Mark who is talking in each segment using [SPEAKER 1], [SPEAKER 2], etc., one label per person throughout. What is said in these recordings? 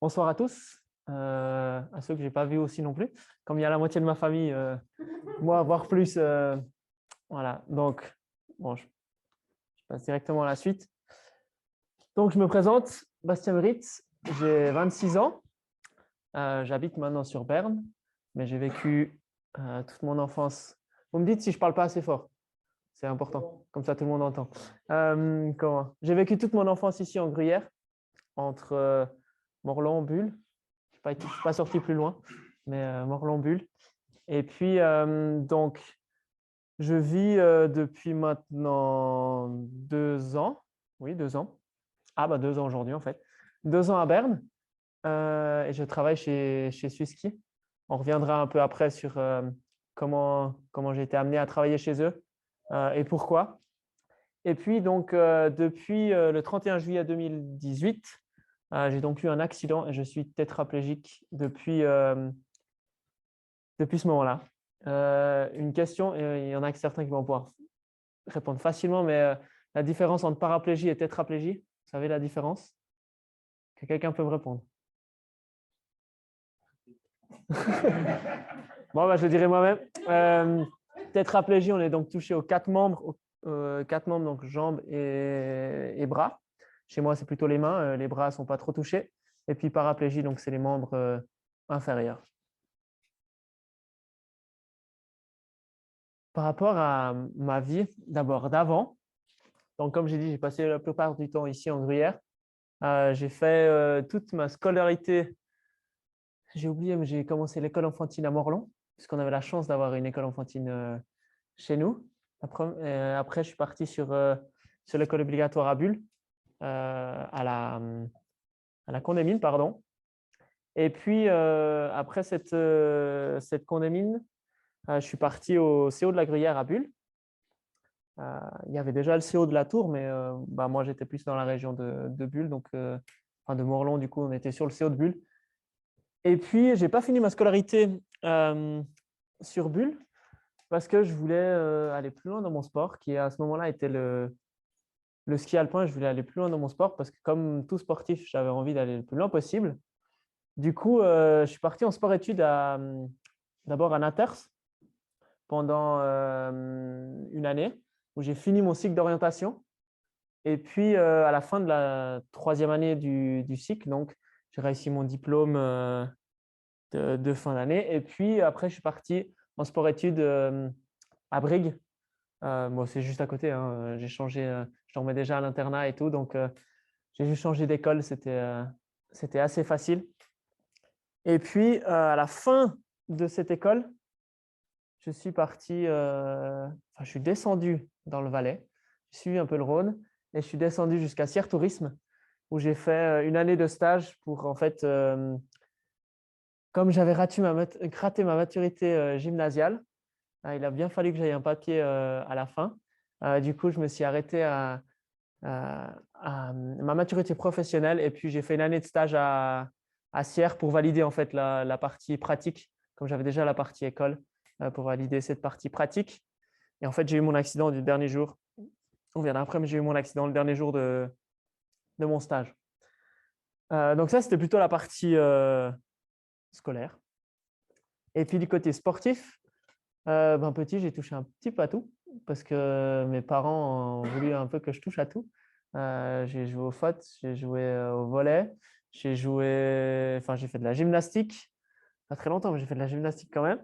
[SPEAKER 1] Bonsoir à tous, à ceux que je n'ai pas vus aussi non plus. Comme il y a la moitié de ma famille, moi, voire plus. Voilà, donc, bon, je passe directement à la suite. Donc, je me présente, Bastien Meritz, j'ai 26 ans. J'habite maintenant sur Berne, mais j'ai vécu toute mon enfance. Vous me dites si je ne parle pas assez fort, c'est important, comme ça tout le monde entend. Comment? J'ai vécu toute mon enfance ici en Gruyère, entre Morlon, Bulle. Je ne suis pas sorti plus loin, mais Morlon, Bulle. Et puis, donc, je vis depuis maintenant 2 ans. Oui, 2 ans. Ah, bah 2 ans aujourd'hui, en fait. 2 ans à Berne. Et je travaille chez Swisski. On reviendra un peu après sur comment j'ai été amené à travailler chez eux et pourquoi. Et puis, donc, depuis le 31 juillet 2018, j'ai donc eu un accident et je suis tétraplégique depuis ce moment-là. Une question, il y en a certains qui vont pouvoir répondre facilement, mais la différence entre paraplégie et tétraplégie, vous savez la différence? Que quelqu'un peut me répondre? Bon, bah, je le dirai moi-même. Tétraplégie, on est donc touché aux 4 membres, donc jambes et bras. Chez moi, c'est plutôt les mains. Les bras ne sont pas trop touchés. Et puis paraplégie, donc c'est les membres inférieurs. Par rapport à ma vie, d'abord d'avant, donc comme j'ai dit, j'ai passé la plupart du temps ici en Gruyère. J'ai fait toute ma scolarité. J'ai oublié, mais j'ai commencé l'école enfantine à Morlon, puisqu'on avait la chance d'avoir une école enfantine chez nous. Après, je suis parti sur l'école obligatoire à Bulle, à la Condamine, pardon. Et puis, après cette Condamine, je suis parti au CO de la Gruyère à Bulle. Il y avait déjà le CO de la Tour, mais bah, moi, j'étais plus dans la région de Bulle, donc enfin de Morlon, du coup, on était sur le CO de Bulle. Et puis, je n'ai pas fini ma scolarité sur Bulle parce que je voulais aller plus loin dans mon sport, qui à ce moment-là était le ski alpin. Je voulais aller plus loin dans mon sport parce que comme tout sportif, j'avais envie d'aller le plus loin possible. Du coup, je suis parti en sport-études d'abord à Naters pendant une année où j'ai fini mon cycle d'orientation. Et puis, à la fin de la 3e année du cycle, donc, j'ai réussi mon diplôme de fin d'année. Et puis, après, je suis parti en sport-études à Brigue. Bon, c'est juste à côté. Hein. J'ai changé, je dormais déjà à l'internat et tout. Donc, j'ai juste changé d'école. C'était assez facile. Et puis, à la fin de cette école, je suis parti, je suis descendu dans le Valais. J'ai suivi un peu le Rhône et je suis descendu jusqu'à Sierre Tourisme où j'ai fait une année de stage pour, en fait, comme j'avais raté ma maturité gymnasiale, il a bien fallu que j'aille un papier à la fin. Du coup, je me suis arrêté à ma maturité professionnelle et puis j'ai fait une année de stage à Sierre pour valider en fait la partie pratique, comme j'avais déjà la partie école, pour valider cette partie pratique. Et en fait, j'ai eu mon accident du dernier jour. On vient après, mais j'ai eu mon accident le dernier jour de mon stage. Donc ça, c'était plutôt la partie scolaire. Et puis du côté sportif, petit, j'ai touché un petit peu à tout parce que mes parents ont voulu un peu que je touche à tout. J'ai joué au foot, j'ai joué au volley, j'ai fait de la gymnastique. Pas très longtemps, mais j'ai fait de la gymnastique quand même.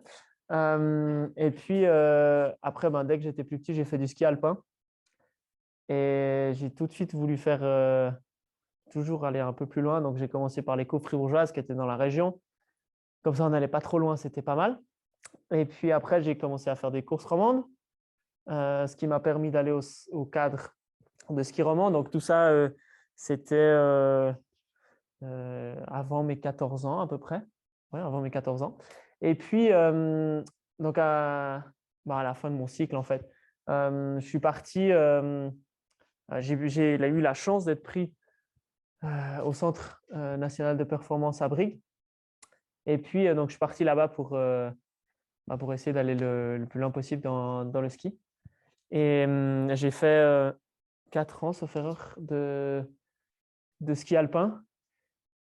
[SPEAKER 1] Et puis après, dès que j'étais plus petit, j'ai fait du ski alpin. Et j'ai tout de suite voulu faire toujours aller un peu plus loin. Donc j'ai commencé par les cours fribourgeoises qui étaient dans la région. Comme ça, on n'allait pas trop loin, c'était pas mal. Et puis après, j'ai commencé à faire des courses romandes, ce qui m'a permis d'aller au cadre de ski roman. Donc tout ça, c'était avant mes 14 ans à peu près. Ouais, avant mes 14 ans. Et puis, donc à la fin de mon cycle, en fait, je suis parti, j'ai eu la chance d'être pris au Centre national de performance à Brigue. Et puis, donc, je suis parti là-bas pour essayer d'aller le plus loin possible dans le ski. Et j'ai fait 4 ans, sauf erreur, de ski alpin.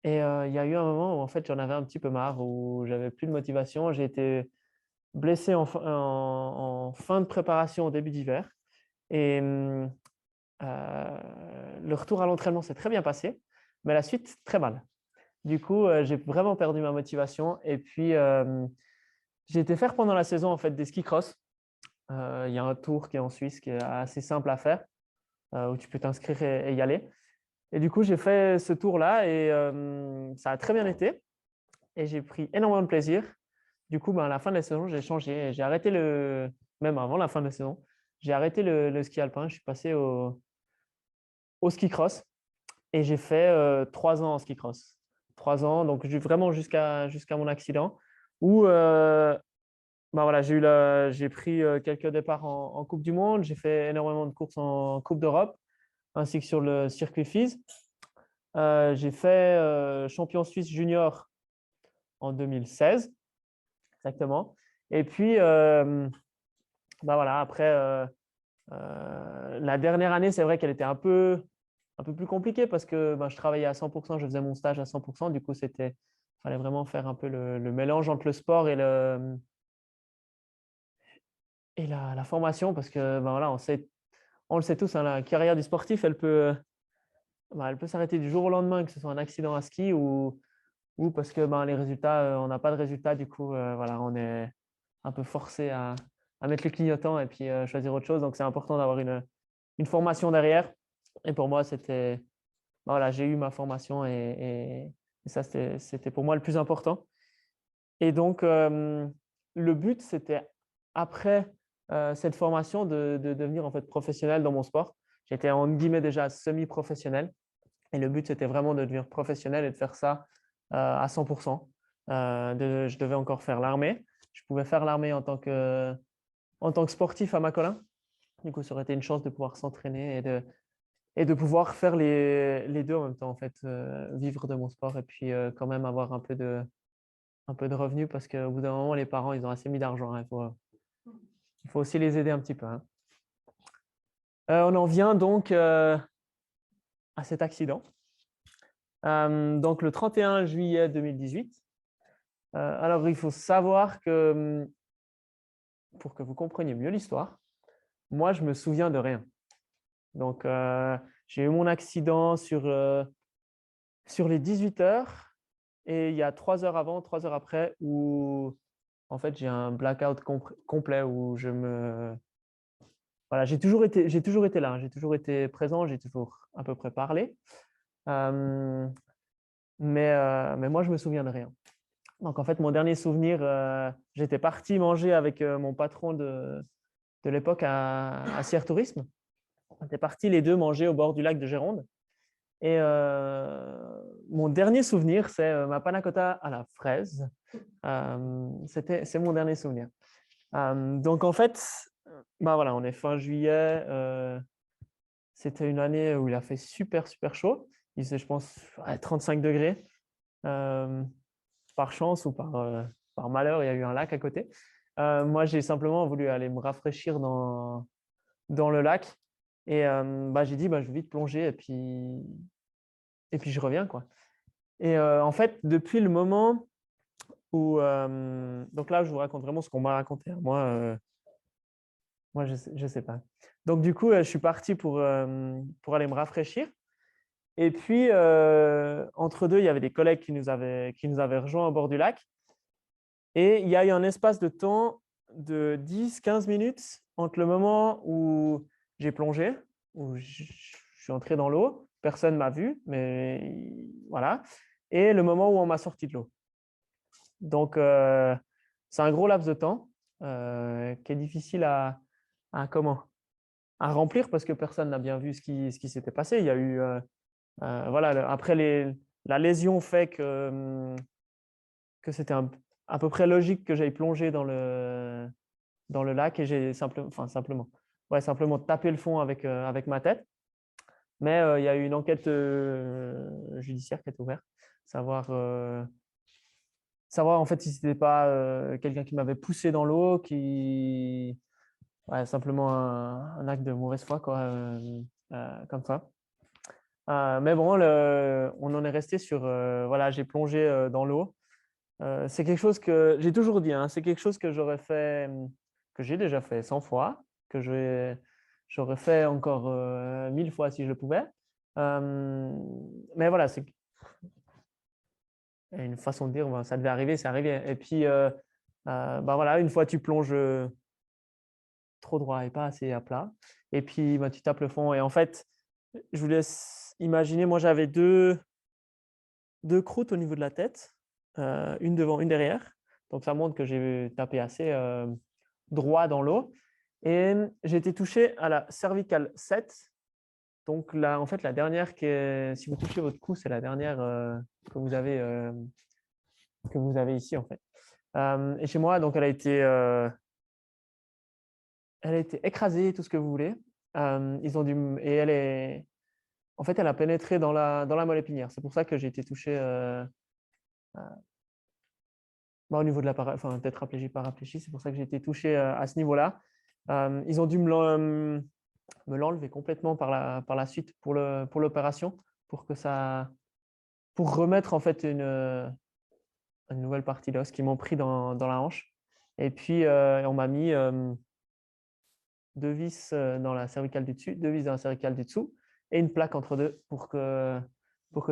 [SPEAKER 1] Et il y a eu un moment où en fait, j'en avais un petit peu marre, où j'avais plus de motivation. J'ai été blessé en fin de préparation au début d'hiver. Et le retour à l'entraînement s'est très bien passé, mais la suite, très mal. Du coup, j'ai vraiment perdu ma motivation. Et puis, j'ai été faire pendant la saison en fait, des ski cross. Il y a un tour qui est en Suisse qui est assez simple à faire, où tu peux t'inscrire et y aller. Et du coup, j'ai fait ce tour-là et ça a très bien été. Et j'ai pris énormément de plaisir. Du coup, ben, à la fin de la saison, j'ai changé. J'ai arrêté même avant la fin de la saison, j'ai arrêté le ski alpin. Je suis passé au ski cross et j'ai fait 3 ans en ski cross. 3 ans, donc vraiment jusqu'à mon accident où ben voilà, j'ai pris quelques départs en Coupe du Monde. J'ai fait énormément de courses en Coupe d'Europe ainsi que sur le circuit FIS. J'ai fait champion suisse junior en 2016, exactement. Et puis, bah voilà, après, la dernière année, c'est vrai qu'elle était un peu plus compliquée parce que ben, je travaillais à 100%, je faisais mon stage à 100%. Du coup, fallait vraiment faire un peu le mélange entre le sport et la formation parce que ben voilà, on le sait tous, hein, la carrière du sportif, elle peut s'arrêter du jour au lendemain, que ce soit un accident à ski ou parce que ben, les résultats, on n'a pas de résultats. Du coup, voilà, on est un peu forcé à mettre le clignotant et puis choisir autre chose. Donc, c'est important d'avoir une formation derrière. Et pour moi, voilà, j'ai eu ma formation et ça, c'était pour moi le plus important. Et donc, le but, c'était après cette formation de devenir en fait professionnel dans mon sport. J'étais en guillemets déjà semi-professionnel. Et le but, c'était vraiment de devenir professionnel et de faire ça à 100%. Je devais encore faire l'armée. Je pouvais faire l'armée en tant que sportif à Macolin. Du coup, ça aurait été une chance de pouvoir s'entraîner et de pouvoir faire les deux en même temps, en fait, vivre de mon sport et puis quand même avoir un peu de revenus parce qu'au bout d'un moment, les parents, ils ont assez mis d'argent, hein. Il faut aussi les aider un petit peu, hein. On en vient donc à cet accident. Donc, le 31 juillet 2018. Alors, il faut savoir que pour que vous compreniez mieux l'histoire, moi, je me souviens de rien. Donc, j'ai eu mon accident sur les 18 heures et il y a 3 heures avant, 3 heures après où en fait, j'ai un blackout complet où voilà, j'ai toujours été là, hein. J'ai toujours été présent, j'ai toujours à peu près parlé. Euh, mais moi, je me souviens de rien. Donc, en fait, mon dernier souvenir, j'étais parti manger avec mon patron de l'époque à Sierre Tourisme. On était partis les deux manger au bord du lac de Gironde. Et mon dernier souvenir, c'est ma panna cotta à la fraise. C'est mon dernier souvenir. Donc, en fait, bah voilà, on est fin juillet. C'était une année où il a fait super, super chaud. Il faisait, je pense, 35 degrés. Euh, Par chance ou par malheur, il y a eu un lac à côté. Moi, j'ai simplement voulu aller me rafraîchir dans le lac. Et bah, j'ai dit, bah, je vais vite plonger et puis je reviens, quoi. Et en fait, depuis le moment où… donc là, je vous raconte vraiment ce qu'on m'a raconté, hein. Moi, je sais pas. Donc, du coup, je suis parti pour aller me rafraîchir. Et puis, entre deux, il y avait des collègues qui nous avaient rejoints au bord du lac. Et il y a eu un espace de temps de 10-15 minutes entre le moment où j'ai plongé, où je suis entré dans l'eau, personne ne m'a vu, mais voilà, et le moment où on m'a sorti de l'eau. Donc, c'est un gros laps de temps qui est difficile comment, à remplir parce que personne n'a bien vu ce qui s'était passé. Il y a eu, voilà, après la lésion fait que c'était à peu près logique que j'aille plonger dans le lac et j'ai simplement tapé le fond avec ma tête. Mais il y a eu une enquête judiciaire qui est ouverte, savoir, savoir en fait si c'était pas quelqu'un qui m'avait poussé dans l'eau, ouais, simplement un acte de mauvaise foi, quoi, comme ça. Mais bon, on en est resté sur, voilà, j'ai plongé dans l'eau. C'est quelque chose que j'ai toujours dit, hein, c'est quelque chose que j'aurais fait, que j'ai déjà fait 100 fois, que j'aurais fait encore 1000 fois si je le pouvais. Mais voilà, c'est une façon de dire, ben, ça devait arriver, c'est arrivé. Et puis, ben voilà, une fois tu plonges trop droit et pas assez à plat, et puis ben, tu tapes le fond. Et en fait, je vous laisse imaginer, moi j'avais deux croûtes au niveau de la tête, une devant, une derrière. Donc ça montre que j'ai tapé assez droit dans l'eau. Et j'ai été touché à la cervicale 7. Donc là, en fait, la dernière qui est, si vous touchez votre cou, c'est la dernière que vous avez ici en fait. Et chez moi, donc elle a été écrasée, tout ce que vous voulez. Ils ont dû, et en fait, elle a pénétré dans la moelle épinière. C'est pour ça que j'ai été touché au niveau de la enfin, tétraplégie, paraplégie. C'est pour ça que j'ai été touché à ce niveau-là. Ils ont dû me l'enlever complètement par la suite pour l'opération, pour remettre en fait une nouvelle partie d'os qu'ils m'ont pris dans la hanche. Et puis, on m'a mis 2 vis dans la cervicale du dessus, 2 vis dans la cervicale du dessous et une plaque entre deux pour que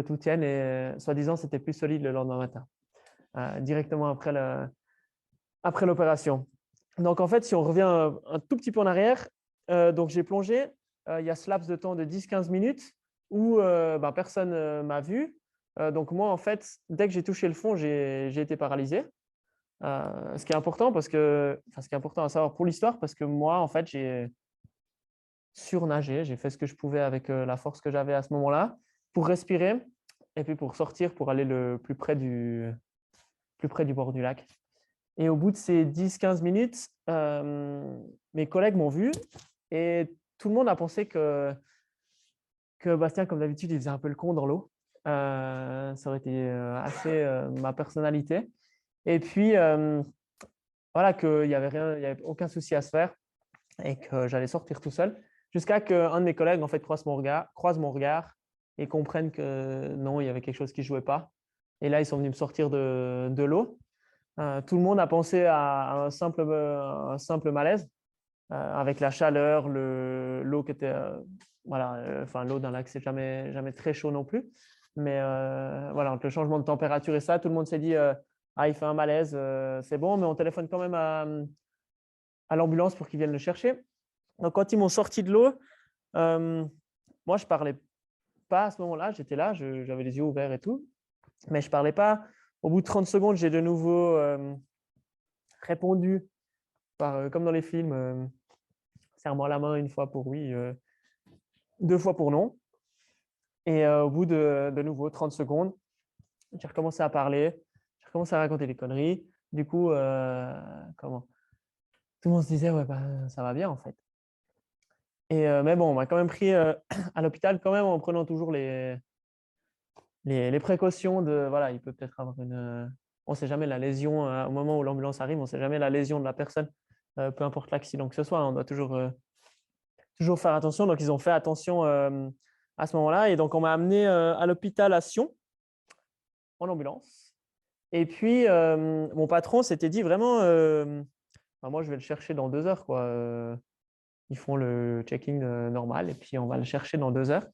[SPEAKER 1] tout tienne. Et soi-disant, c'était plus solide le lendemain matin, directement après l'opération. Donc, en fait, si on revient un tout petit peu en arrière, donc j'ai plongé. Il y a ce laps de temps de 10-15 minutes où personne ne m'a vu. Donc, moi, en fait, dès que j'ai touché le fond, j'ai été paralysé. Ce qui est important ce qui est important à savoir pour l'histoire, parce que moi, en fait, j'ai surnagé. J'ai fait ce que je pouvais avec la force que j'avais à ce moment-là pour respirer et puis pour sortir, pour aller le plus près du bord du lac. Et au bout de ces 10-15 minutes, mes collègues m'ont vu et tout le monde a pensé que Bastien, comme d'habitude, il faisait un peu le con dans l'eau. Ça aurait été assez ma personnalité. Et puis, voilà, qu'il n'y avait rien, il n'y avait aucun souci à se faire et que j'allais sortir tout seul. Jusqu'à qu'un de mes collègues, en fait, croise mon regard et comprenne que non, il y avait quelque chose qui ne jouait pas. Et là, ils sont venus me sortir de l'eau. Tout le monde a pensé à un simple malaise avec la chaleur, l'eau qui était, voilà, enfin l'eau d'un lac, c'est jamais très chaud non plus. Mais voilà, entre le changement de température et ça, tout le monde s'est dit, ah, il fait un malaise, c'est bon, mais on téléphone quand même à l'ambulance pour qu'ils viennent le chercher. Donc, quand ils m'ont sorti de l'eau, moi, je parlais pas à ce moment-là. J'étais là, j'avais les yeux ouverts et tout, mais je parlais pas. Au bout de 30 secondes, j'ai de nouveau répondu comme dans les films, serre-moi la main une fois pour oui, 2 fois pour non. Et au bout de nouveau 30 secondes, j'ai recommencé à parler, j'ai recommencé à raconter des conneries. Du coup, comment tout le monde se disait, ouais, ça va bien en fait. Et, mais bon, on m'a quand même pris à l'hôpital quand même en prenant toujours les précautions de, voilà, il peut peut-être avoir on ne sait jamais la lésion au moment où l'ambulance arrive, on ne sait jamais la lésion de la personne, peu importe l'accident que ce soit, on doit toujours faire attention. Donc, ils ont fait attention à ce moment-là. Et donc, on m'a amené à l'hôpital à Sion en ambulance. Et puis, mon patron s'était dit vraiment, moi, je vais le chercher dans 2 heures, quoi. Ils font le checking normal et puis on va le chercher dans 2 heures.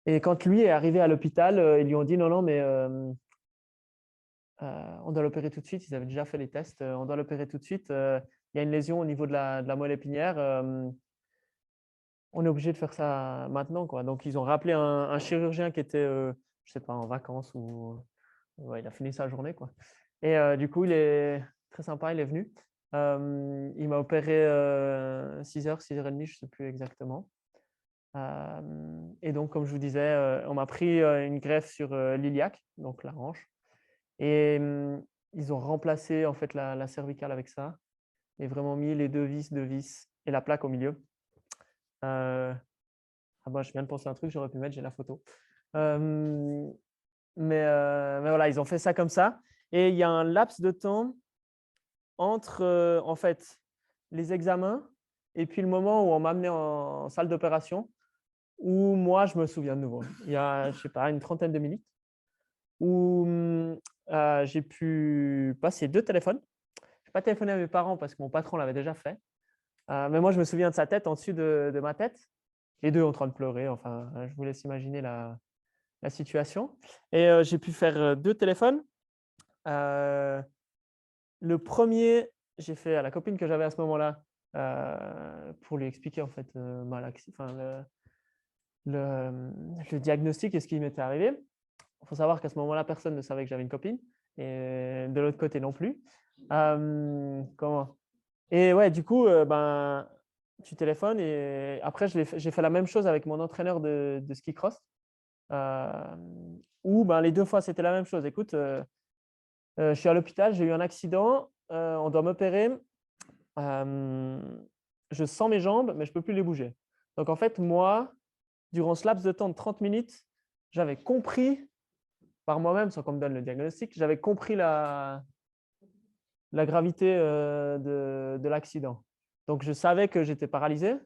[SPEAKER 1] Et quand lui est arrivé à l'hôpital, ils lui ont dit non, non, mais on doit l'opérer tout de suite. Ils avaient déjà fait les tests. On doit l'opérer tout de suite. Il y a une lésion au niveau de la moelle épinière. On est obligé de faire ça maintenant, quoi. Donc, ils ont rappelé un chirurgien qui était, je sais pas, en vacances ou ouais, il a fini sa journée, quoi. Et du coup, il est très sympa. Il est venu. Il m'a opéré 6h, 6h30, je ne sais plus exactement. Et donc, comme je vous disais, on m'a pris une greffe sur l'iliaque, donc la hanche. Et ils ont remplacé en fait la cervicale avec ça et vraiment mis les 2 vis et la plaque au milieu. Je viens de penser à un truc, j'aurais pu mettre, j'ai la photo. Mais voilà, ils ont fait ça comme ça. Et il y a un laps de temps entre en fait les examens et puis le moment où on m'a amené en salle d'opération. où moi, je me souviens de nouveau. Il y a, je sais pas, une trentaine de minutes où j'ai pu passer 2 téléphones. Je n'ai pas téléphoné à mes parents parce que mon patron l'avait déjà fait. Mais moi, je me souviens de sa tête en dessus de ma tête, les deux en train de pleurer. Enfin, je vous laisse imaginer la situation. Et j'ai pu faire 2 téléphones. Le premier, j'ai fait à la copine que j'avais à ce moment-là pour lui expliquer en fait le diagnostic et ce qui m'était arrivé. Il faut savoir qu'à ce moment-là, personne ne savait que j'avais une copine et de l'autre côté non plus. Comment? Et ouais, du coup, ben, tu téléphones et après, j'ai fait la même chose avec mon entraîneur de ski cross où ben, les 2 fois, c'était la même chose. Écoute, je suis à l'hôpital, j'ai eu un accident, on doit m'opérer. Je sens mes jambes, mais je ne peux plus les bouger. Donc, en fait, moi, durant ce laps de temps de 30 minutes, j'avais compris par moi-même, sans qu'on me donne le diagnostic, j'avais compris la gravité de l'accident. Donc, je savais que j'étais paralysé,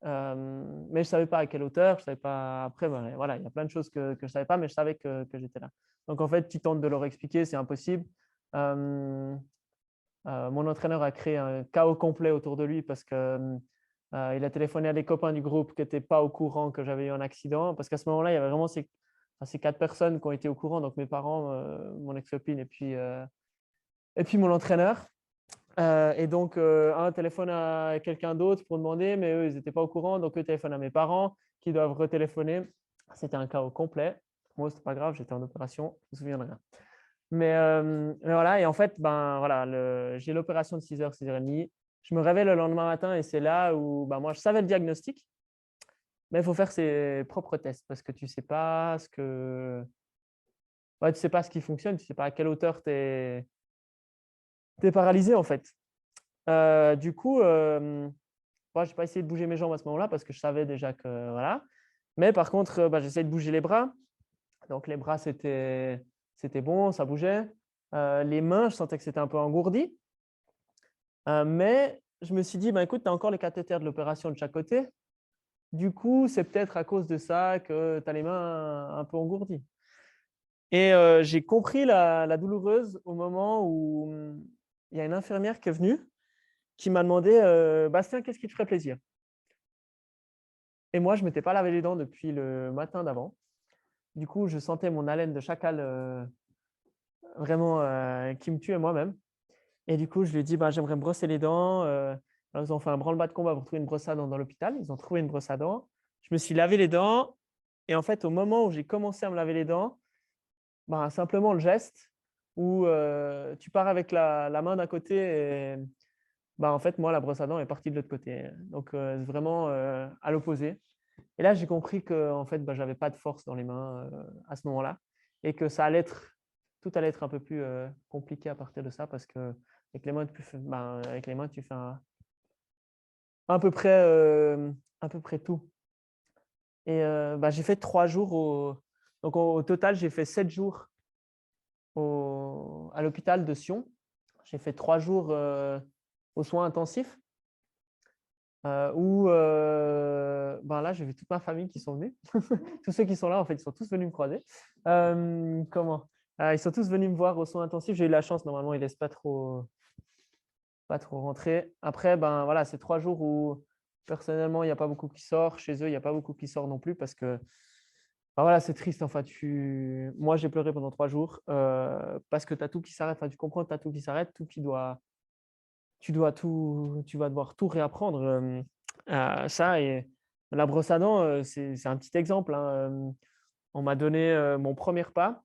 [SPEAKER 1] mais je ne savais pas à quelle hauteur. Je savais pas. Après, voilà, il y a plein de choses que je ne savais pas, mais je savais que j'étais là. Donc, en fait, tu tentes de leur expliquer, c'est impossible. Mon entraîneur a créé un chaos complet autour de lui parce qu'il a téléphoné à des copains du groupe qui n'étaient pas au courant que j'avais eu un accident. Parce qu'à ce moment-là, il y avait vraiment ces 4 personnes qui ont été au courant, donc mes parents, mon ex-copine et puis mon entraîneur. Et donc, un téléphone à quelqu'un d'autre pour demander, mais eux, ils n'étaient pas au courant. Donc, eux téléphonent à mes parents qui doivent retéléphoner. C'était un chaos complet. Moi, ce n'était pas grave, j'étais en opération, je me souviens de rien. Mais voilà, et en fait, ben, voilà, j'ai l'opération de 6h, 6h30. Je me réveille le lendemain matin et c'est là où ben, moi, je savais le diagnostic, mais il faut faire ses propres tests parce que tu ne sais pas tu sais pas ce qui fonctionne, tu ne sais pas à quelle hauteur tu es paralysé en fait. Du coup, moi, je n'ai pas essayé de bouger mes jambes à ce moment-là parce que je savais déjà que voilà. Mais par contre, j'essayais de bouger les bras. Donc les bras, c'était bon, ça bougeait. Les mains, je sentais que c'était un peu engourdi. Mais je me suis dit, écoute, tu as encore les cathéters de l'opération de chaque côté. Du coup, c'est peut-être à cause de ça que tu as les mains un peu engourdies. Et j'ai compris la douloureuse au moment où il y a une infirmière qui est venue qui m'a demandé, Bastien, qu'est-ce qui te ferait plaisir? Et moi, je ne m'étais pas lavé les dents depuis le matin d'avant. Du coup, je sentais mon haleine de chacal vraiment qui me tuait moi-même. Et du coup, je lui ai dit, j'aimerais me brosser les dents. Alors, ils ont fait un branle-bas de combat pour trouver une brosse à dents dans l'hôpital. Ils ont trouvé une brosse à dents. Je me suis lavé les dents. Et en fait, au moment où j'ai commencé à me laver les dents, simplement le geste où tu pars avec la main d'un côté et en fait, moi, la brosse à dents est partie de l'autre côté. Donc, vraiment à l'opposé. Et là, j'ai compris que en fait, j'avais pas de force dans les mains à ce moment-là et que tout allait être un peu plus compliqué à partir de ça parce que avec les mains, tu fais à peu près, à peu près tout. Et j'ai fait 3 jours. Donc, au total, j'ai fait 7 jours à l'hôpital de Sion. J'ai fait 3 jours aux soins intensifs où là, j'ai vu toute ma famille qui sont venus. Tous ceux qui sont là, en fait, ils sont tous venus me croiser. Comment Ils sont tous venus me voir aux soins intensifs. J'ai eu la chance, normalement, ils ne laissent pas trop rentrer. Après, voilà, c'est 3 jours où personnellement, il n'y a pas beaucoup qui sort. Chez eux, il n'y a pas beaucoup qui sort non plus parce que voilà, c'est triste. Enfin, moi, j'ai pleuré pendant 3 jours parce que tu as tout qui s'arrête. Enfin, tu comprends que tu as tout qui s'arrête, tu vas devoir tout réapprendre ça. Et la brosse à dents, c'est un petit exemple. Hein. On m'a donné mon premier repas.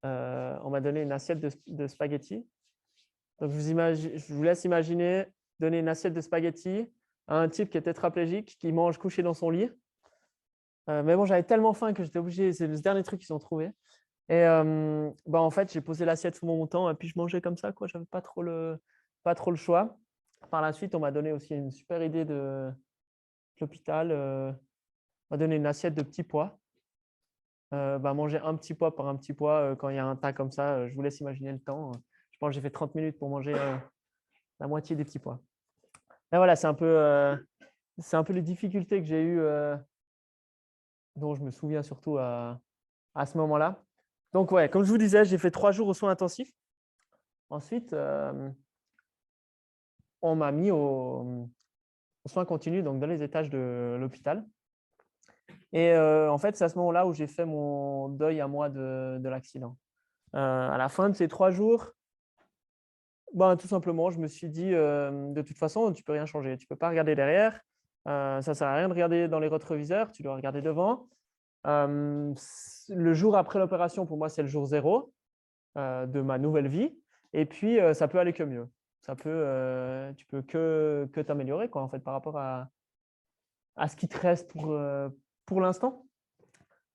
[SPEAKER 1] On m'a donné une assiette de spaghettis. Donc, je vous laisse imaginer donner une assiette de spaghettis à un type qui est tétraplégique, qui mange couché dans son lit. Mais bon, j'avais tellement faim que j'étais obligé, c'est le dernier truc qu'ils ont trouvé. Et en fait, j'ai posé l'assiette sous mon montant et puis je mangeais comme ça, quoi. J'avais pas trop le choix. Par la suite, on m'a donné aussi une super idée de l'hôpital. On m'a donné une assiette de petits pois. Manger un petit pois par un petit pois quand il y a un tas comme ça, je vous laisse imaginer le temps. Je pense que j'ai fait 30 minutes pour manger la moitié des petits pois. Et voilà, c'est un peu c'est un peu les difficultés que j'ai eues, dont je me souviens surtout à ce moment-là. Donc, ouais, comme je vous disais, j'ai fait 3 jours aux soins intensifs. Ensuite, on m'a mis aux soins continus, donc dans les étages de l'hôpital. Et en fait, c'est à ce moment-là où j'ai fait mon deuil à moi de l'accident. À la fin de ces 3 jours, ben, tout simplement, je me suis dit, de toute façon, tu peux rien changer. Tu peux pas regarder derrière. Ça ne sert à rien de regarder dans les rétroviseurs. Tu dois regarder devant. Le jour après l'opération, pour moi, c'est le jour zéro de ma nouvelle vie. Et puis, ça peut aller que mieux. Tu peux que t'améliorer, quoi, en fait, par rapport à ce qui te reste pour l'instant.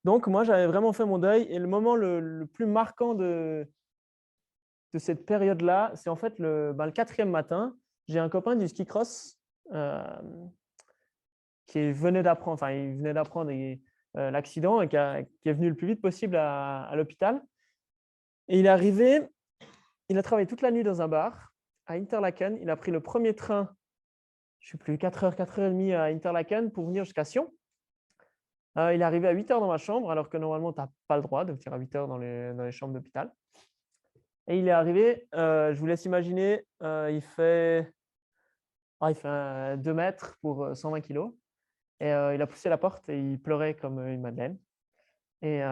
[SPEAKER 1] Donc, moi, j'avais vraiment fait mon deuil. Et le moment le plus marquant de cette période-là, c'est en fait le 4e matin. J'ai un copain du ski cross qui venait d'apprendre, l'accident et qui est venu le plus vite possible à l'hôpital. Et il est arrivé, il a travaillé toute la nuit dans un bar à Interlaken. Il a pris le premier train, je ne sais plus, 4h, 4h30 à Interlaken pour venir jusqu'à Sion. Il est arrivé à 8h dans ma chambre, alors que normalement, tu n'as pas le droit de venir à 8h dans les chambres d'hôpital. Et il est arrivé, je vous laisse imaginer, il fait 2 mètres pour 120 kilos. Et il a poussé la porte et il pleurait comme une madeleine. Et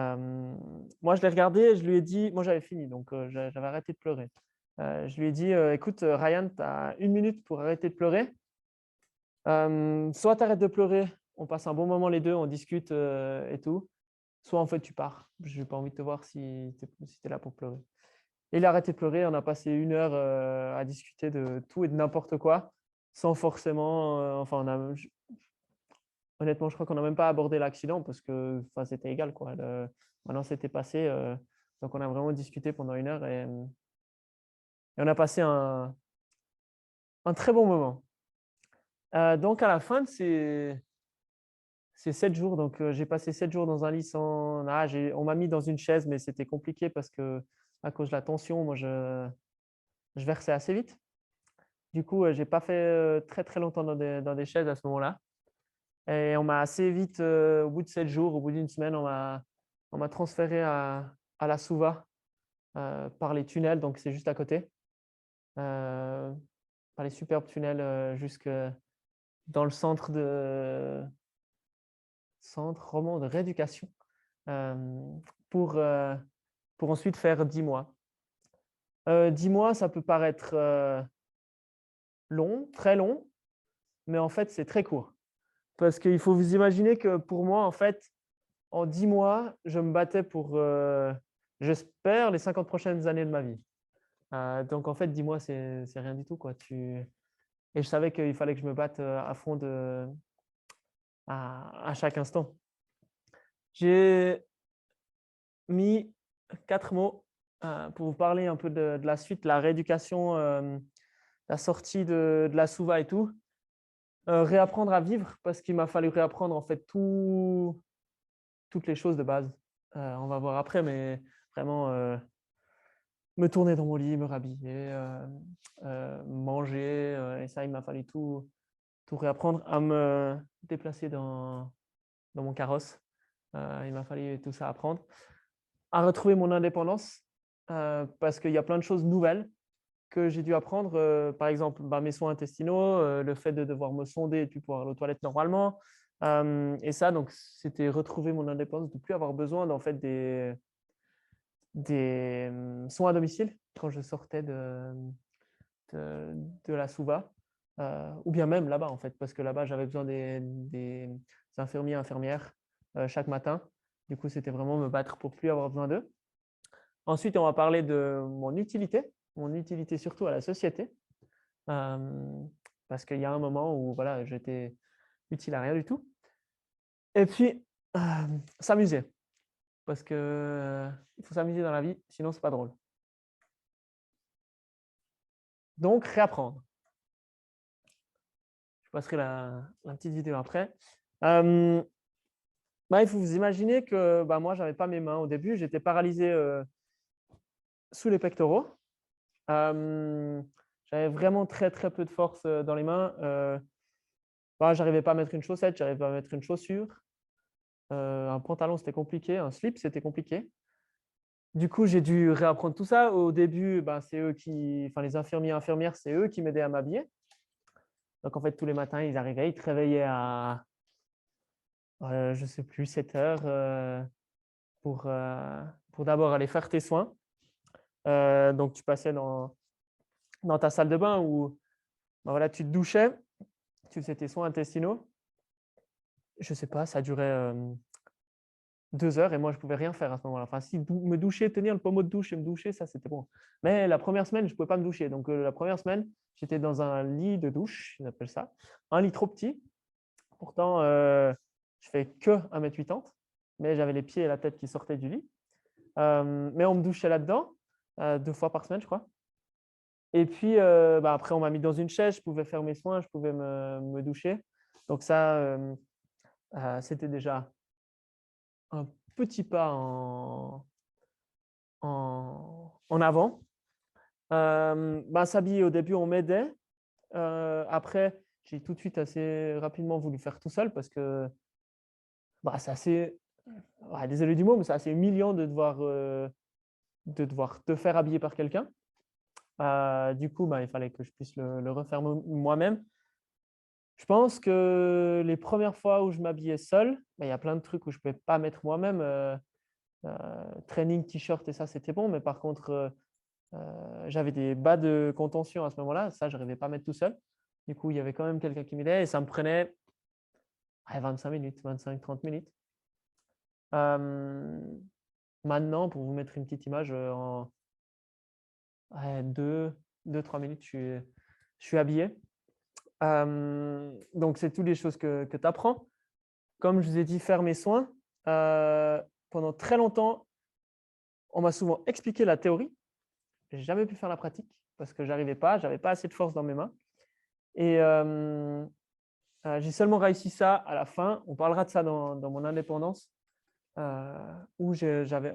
[SPEAKER 1] moi, je l'ai regardé et je lui ai dit, moi j'avais fini, donc j'avais arrêté de pleurer. Je lui ai dit, écoute, Ryan, tu as 1 minute pour arrêter de pleurer. Soit tu arrêtes de pleurer, on passe un bon moment les deux, on discute et tout. Soit en fait, tu pars. Je n'ai pas envie de te voir si tu es là pour pleurer. Et il a arrêté de pleurer. On a passé 1 heure à discuter de tout et de n'importe quoi, sans forcément. Honnêtement, je crois qu'on n'a même pas abordé l'accident parce que c'était égal, quoi. Maintenant, c'était passé. Donc, on a vraiment discuté pendant 1 heure et on a passé un très bon moment. Donc, à la fin de ces 7 jours, donc j'ai passé 7 jours dans un lit sans. On m'a mis dans une chaise, mais c'était compliqué parce que à cause de la tension, moi, je versais assez vite. Du coup, je n'ai pas fait très, très longtemps dans des chaises à ce moment-là. Et on m'a assez vite, au bout de 7 jours, au bout d'une semaine, on m'a transféré à la Suva par les tunnels, donc c'est juste à côté, par les superbes tunnels jusque dans le centre roman de rééducation pour, pour ensuite faire 10 mois. 10 mois, ça peut paraître long, très long, mais en fait, c'est très court. Parce qu'il faut vous imaginer que pour moi, en fait, en 10 mois, je me battais pour, j'espère, les 50 prochaines années de ma vie. Donc, en fait, 10 mois, c'est rien du tout, quoi. Et je savais qu'il fallait que je me batte à fond à chaque instant. J'ai mis 4 mots pour vous parler un peu de la suite, la rééducation, la sortie de la Suva et tout. Réapprendre à vivre, parce qu'il m'a fallu réapprendre en fait toutes les choses de base. On va voir après, mais vraiment me tourner dans mon lit, me rhabiller, manger, et ça, il m'a fallu tout réapprendre, à me déplacer dans mon carrosse. Il m'a fallu tout ça apprendre, à retrouver mon indépendance, parce qu'il y a plein de choses nouvelles que j'ai dû apprendre. Par exemple, mes soins intestinaux, le fait de devoir me sonder et puis pouvoir aller aux toilettes normalement. Et ça, donc, c'était retrouver mon indépendance, de ne plus avoir besoin d'en fait des soins à domicile quand je sortais de la Suva, ou bien même là-bas en fait, parce que là-bas j'avais besoin des infirmiers, infirmières chaque matin. Du coup, c'était vraiment me battre pour plus avoir besoin d'eux. Ensuite, on va parler de mon utilité surtout à la société, parce qu'il y a un moment où voilà, j'étais utile à rien du tout. Et puis, s'amuser, parce que il faut s'amuser dans la vie, sinon c'est pas drôle. Donc, réapprendre. Je passerai la petite vidéo après. Il faut vous imaginer que moi, je n'avais pas mes mains au début. J'étais paralysé sous les pectoraux. J'avais vraiment très, très peu de force dans les mains. j'arrivais pas à mettre une chaussette, j'arrivais pas à mettre une chaussure. Un pantalon, c'était compliqué. Un slip, c'était compliqué. Du coup, j'ai dû réapprendre tout ça. Au début, c'est eux les infirmiers et infirmières, c'est eux qui m'aidaient à m'habiller. Donc, en fait, tous les matins, ils arrivaient, ils te réveillaient à, je ne sais plus, 7 heures pour d'abord aller faire tes soins. Donc, tu passais dans ta salle de bain où voilà, tu te douchais, tu faisais tes soins intestinaux. Je ne sais pas, ça durait 2 heures et moi, je ne pouvais rien faire à ce moment-là. Enfin, si me doucher, tenir le pommeau de douche et me doucher, ça, c'était bon. Mais la première semaine, je ne pouvais pas me doucher. Donc, la première semaine, j'étais dans un lit de douche, ils appellent ça. Un lit trop petit. Pourtant, je fais que 1,80 m, mais j'avais les pieds et la tête qui sortaient du lit. Mais on me douchait là-dedans 2 fois par semaine, je crois. Et puis, après, on m'a mis dans une chaise, je pouvais faire mes soins, je pouvais me doucher. Donc ça, c'était déjà un petit pas en avant. S'habiller, au début, on m'aidait. Après, j'ai tout de suite assez rapidement voulu faire tout seul parce que c'est assez, désolé du mot, mais c'est assez humiliant de devoir te faire habiller par quelqu'un. Du coup, il fallait que je puisse le refaire moi-même. Je pense que les premières fois où je m'habillais seul, il y a plein de trucs où je ne pouvais pas mettre moi-même. Training, t-shirt et ça, c'était bon. Mais par contre, j'avais des bas de contention à ce moment-là. Ça, je n'arrivais pas à mettre tout seul. Du coup, il y avait quand même quelqu'un qui m'aidait et ça me prenait 25 minutes, 25-30 minutes. Maintenant, pour vous mettre une petite image, en 2-3 minutes, je suis habillé. Donc, c'est toutes les choses que tu apprends. Comme je vous ai dit, faire mes soins. Pendant très longtemps, on m'a souvent expliqué la théorie. Je n'ai jamais pu faire la pratique parce que je n'avais pas assez de force dans mes mains. Et j'ai seulement réussi ça à la fin. On parlera de ça dans mon indépendance, où j'avais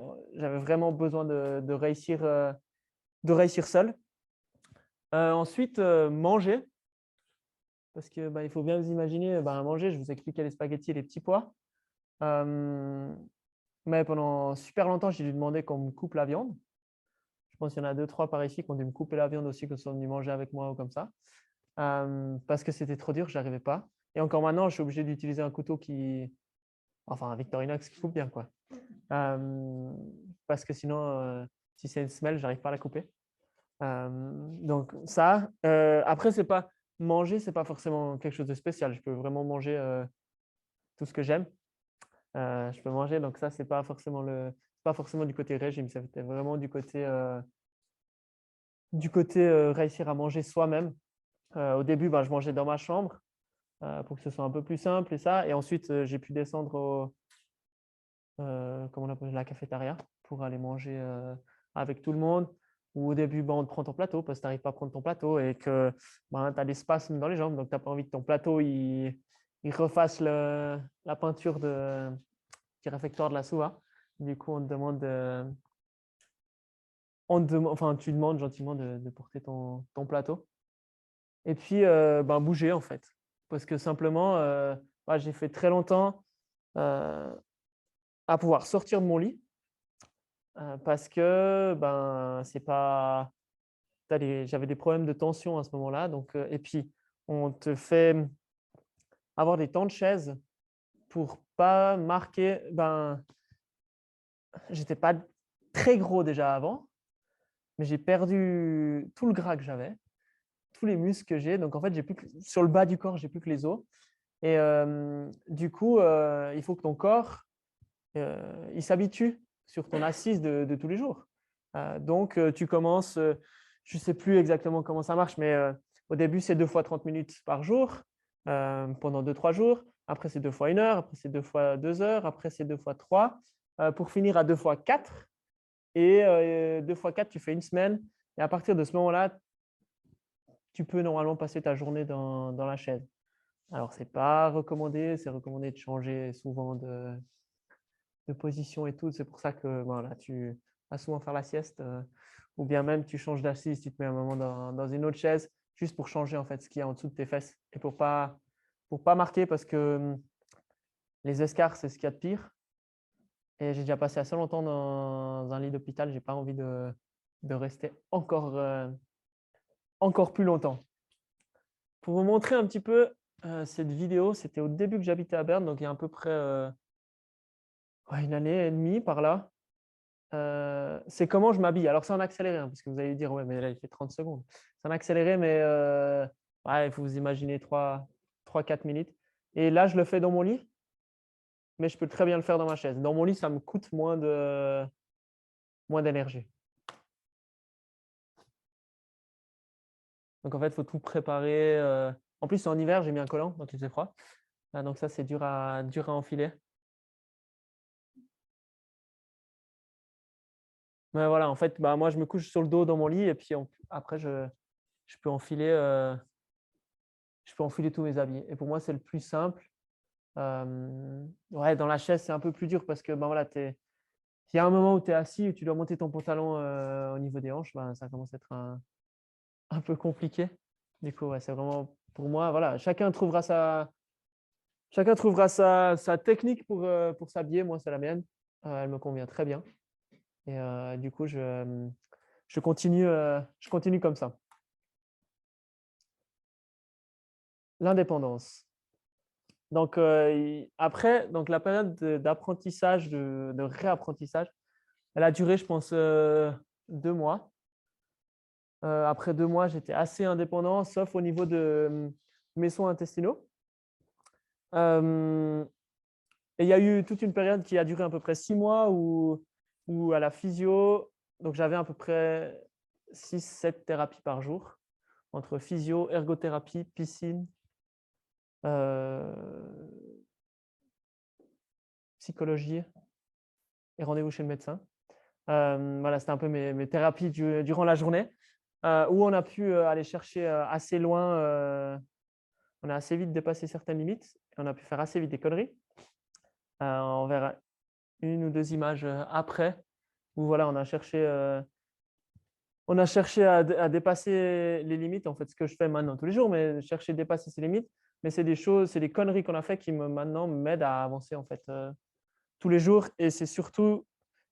[SPEAKER 1] vraiment besoin de réussir seul. Ensuite, manger. Parce que il faut bien vous imaginer, manger, je vous expliquais les spaghettis et les petits pois. Mais pendant super longtemps, j'ai dû demander qu'on me coupe la viande. Je pense qu'il y en a 2-3 par ici qui ont dû me couper la viande aussi, qui sont venus manger avec moi ou comme ça. Parce que c'était trop dur, je n'arrivais pas. Et encore maintenant, je suis obligé d'utiliser un couteau un Victorinox qui coupe bien, quoi. Parce que sinon, si c'est une semelle, je n'arrive pas à la couper. Donc ça. Après, manger, c'est pas forcément quelque chose de spécial. Je peux vraiment manger tout ce que j'aime. Je peux manger, donc ça, c'est pas forcément du côté régime, c'était vraiment du côté réussir à manger soi-même. Au début, je mangeais dans ma chambre pour que ce soit un peu plus simple et ça. Et ensuite, j'ai pu descendre comment on appelle, la cafétéria pour aller manger avec tout le monde. Ou au début, on te prend ton plateau parce que tu n'arrives pas à prendre ton plateau et que tu as des spasmes dans les jambes. Donc, tu n'as pas envie que ton plateau il refasse la peinture du réfectoire de la Souva. Du coup, on te demande tu demandes gentiment de porter ton plateau. Et puis, bouger en fait. Parce que simplement, j'ai fait très longtemps à pouvoir sortir de mon lit parce que c'est pas. J'avais des problèmes de tension à ce moment-là. Donc, et puis, on te fait avoir des temps de chaise pour pas marquer. J'étais pas très gros déjà avant, mais j'ai perdu tout le gras que j'avais, tous les muscles que j'ai. Donc, en fait, sur le bas du corps, j'ai plus que les os. Et du coup, il faut que ton corps il s'habitue sur ton assise de tous les jours. Donc, tu commences, je ne sais plus exactement comment ça marche, mais au début, c'est 2 fois 30 minutes par jour pendant 2-3 jours. Après, c'est 2 fois 1 heure. Après, c'est 2 fois 2 heures. Après, c'est 2 fois 3 pour finir à 2 fois 4. Et 2 fois 4, tu fais une semaine. Et à partir de ce moment-là, tu peux normalement passer ta journée dans la chaise. Alors, ce n'est pas recommandé. C'est recommandé de changer souvent de position et tout. C'est pour ça que tu vas souvent faire la sieste ou bien même tu changes d'assise, tu te mets un moment dans une autre chaise juste pour changer en fait ce qu'il y a en dessous de tes fesses et pour pas pour pas marquer parce que les escarres, c'est ce qu'il y a de pire. Et j'ai déjà passé assez longtemps dans un lit d'hôpital. J'ai pas envie de rester encore plus longtemps. Pour vous montrer un petit peu cette vidéo, c'était au début que j'habitais à Berne, donc il y a à peu près une année et demie par là. C'est comment je m'habille. Alors, c'est en accéléré, hein, parce que vous allez dire, ouais, mais là, il fait 30 secondes. C'est en accéléré, mais il faut vous imaginer 3-4 minutes. Et là, je le fais dans mon lit, mais je peux très bien le faire dans ma chaise. Dans mon lit, ça me coûte moins d'énergie. Donc, en fait, il faut tout préparer. En plus, c'est en hiver, j'ai mis un collant, donc il fait froid. Donc, ça, c'est dur à enfiler. Mais voilà, en fait, moi, je me couche sur le dos dans mon lit et puis après, je peux enfiler tous mes habits. Et pour moi, c'est le plus simple. Ouais, dans la chaise, c'est un peu plus dur parce que voilà, il y a un moment où tu es assis et tu dois monter ton pantalon au niveau des hanches, ça commence à être un peu compliqué. Du coup, ouais, c'est vraiment pour moi, voilà, chacun trouvera sa technique pour s'habiller. Moi, c'est la mienne. Elle me convient très bien. Et du coup, je continue comme ça. L'indépendance. Donc, après, la période d'apprentissage, de réapprentissage, elle a duré, je pense, 2 mois. Après 2 mois, j'étais assez indépendant, sauf au niveau de mes soins intestinaux. Et il y a eu toute une période qui a duré à peu près 6 mois où à la physio, donc j'avais à peu près 6-7 thérapies par jour, entre physio, ergothérapie, piscine, psychologie et rendez-vous chez le médecin. Voilà, c'était un peu mes thérapies durant la journée, où on a pu aller chercher assez loin. On a assez vite dépassé certaines limites et on a pu faire assez vite des conneries. On verra une ou deux images après, où voilà, on a cherché à dépasser les limites. En fait, ce que je fais maintenant tous les jours, mais chercher à dépasser ces limites. Mais c'est des conneries qu'on a fait qui maintenant m'aident à avancer en fait tous les jours. Et c'est surtout,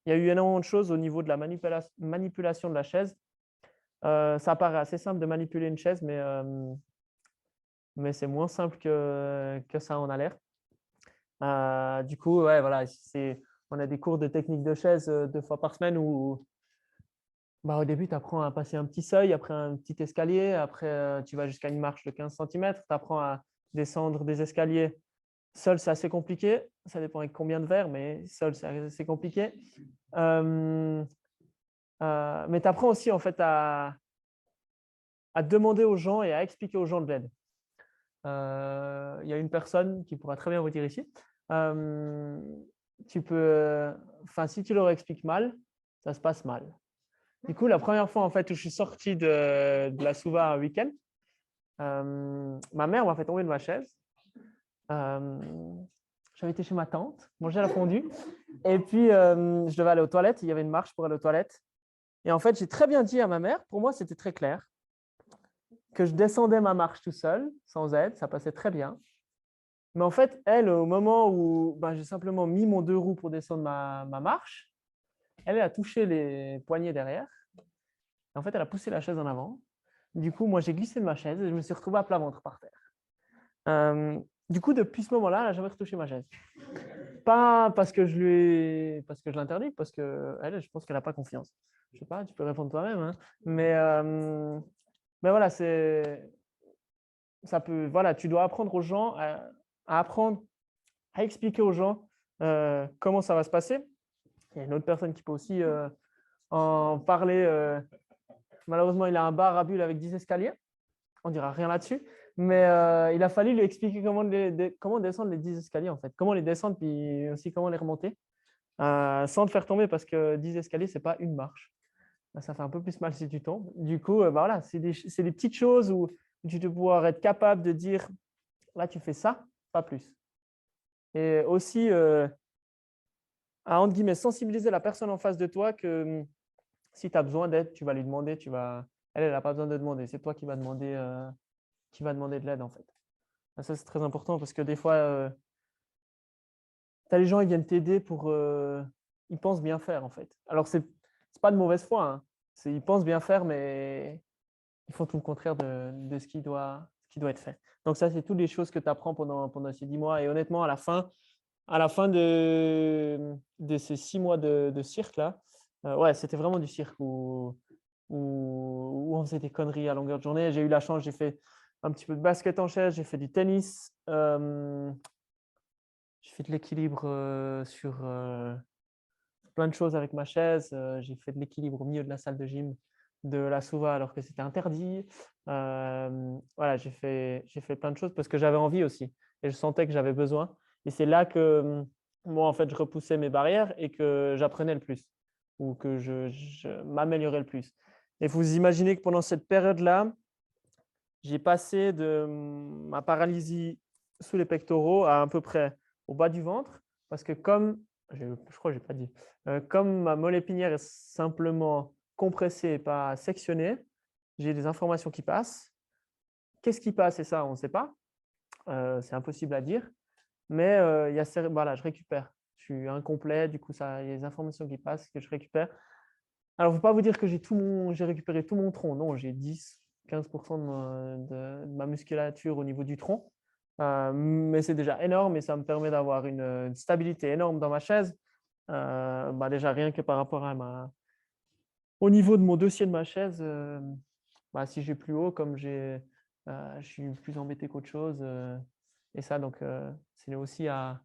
[SPEAKER 1] il y a eu énormément de choses au niveau de la manipulation de la chaise. Ça paraît assez simple de manipuler une chaise, mais c'est moins simple que ça en a l'air. Du coup, ouais, voilà, on a des cours de technique de chaise 2 fois par semaine où au début, tu apprends à passer un petit seuil, après un petit escalier, après tu vas jusqu'à une marche de 15 cm, tu apprends à descendre des escaliers. Seul, c'est assez compliqué. Ça dépend avec combien de verres, mais seul, c'est assez compliqué. Mais tu apprends aussi en fait à demander aux gens et à expliquer aux gens de l'aide. Il y a une personne qui pourra très bien vous dire ici. Si tu leur expliques mal, ça se passe mal. Du coup, la première fois en fait où je suis sorti de la Souva un week-end, ma mère m'a fait tomber de ma chaise. J'avais été chez ma tante, manger la fondue, et puis je devais aller aux toilettes. Il y avait une marche pour aller aux toilettes. Et en fait, j'ai très bien dit à ma mère, pour moi, c'était très clair, que je descendais ma marche tout seul, sans aide, ça passait très bien. Mais en fait, elle, au moment où j'ai simplement mis mon 2 roues pour descendre ma marche, elle a touché les poignets derrière. Et en fait, elle a poussé la chaise en avant. Du coup, moi, j'ai glissé de ma chaise et je me suis retrouvé à plat ventre par terre. Du coup, depuis ce moment-là, elle n'a jamais retouché ma chaise. Pas parce que je l'interdis, parce que elle, je pense qu'elle n'a pas confiance. Je sais pas, tu peux répondre toi-même, hein. Mais voilà, voilà, tu dois apprendre aux gens apprendre à expliquer aux gens comment ça va se passer. Il y a une autre personne qui peut aussi en parler. Malheureusement, il a un bar à bulles avec 10 escaliers. On ne dira rien là-dessus. Mais il a fallu lui expliquer comment descendre les 10 escaliers, en fait. Comment les descendre, puis aussi comment les remonter. Sans te faire tomber, parce que 10 escaliers, ce n'est pas une marche. Ça fait un peu plus mal si tu tombes. Du coup, voilà, c'est des petites choses où tu dois pouvoir être capable de dire, là, tu fais ça, pas plus. Et aussi, à, entre guillemets, sensibiliser la personne en face de toi que si tu as besoin d'aide, tu vas lui demander, elle n'a pas besoin de demander. C'est toi qui vas demander de l'aide, en fait. Ça, c'est très important parce que des fois, tu as les gens, ils viennent t'aider pour… ils pensent bien faire, en fait. Alors, c'est pas de mauvaise foi, hein. Ils pensent bien faire, mais ils font tout le contraire de ce qui doit être fait. Donc, ça, c'est toutes les choses que tu apprends pendant ces 10 mois. Et honnêtement, à la fin de ces 6 mois de cirque-là, ouais, c'était vraiment du cirque où on faisait des conneries à longueur de journée. J'ai eu la chance, j'ai fait un petit peu de basket en chaise, j'ai fait du tennis, j'ai fait de l'équilibre sur plein de choses avec ma chaise. J'ai fait de l'équilibre au milieu de la salle de gym, de la Suva alors que c'était interdit. Voilà, j'ai fait plein de choses parce que j'avais envie aussi et je sentais que j'avais besoin. Et c'est là que moi, en fait, je repoussais mes barrières et que j'apprenais le plus ou que je m'améliorais le plus. Et vous imaginez que pendant cette période-là, j'ai passé de ma paralysie sous les pectoraux à peu près au bas du ventre parce que comme, je crois que je n'ai pas dit, comme ma moelle épinière est simplement compressée et pas sectionnée, j'ai des informations qui passent. Qu'est-ce qui passe et ça, on ne sait pas. C'est impossible à dire. Mais voilà, je récupère. Je suis incomplet, du coup, il y a des informations qui passent que je récupère. Alors, je ne veux pas vous dire que j'ai récupéré tout mon tronc. Non, j'ai 10-15% de ma musculature au niveau du tronc. Mais c'est déjà énorme et ça me permet d'avoir une stabilité énorme dans ma chaise. Déjà, rien que par rapport au niveau de mon dossier de ma chaise, si j'ai plus haut, comme je suis plus embêté qu'autre chose. Et ça, donc, c'est aussi à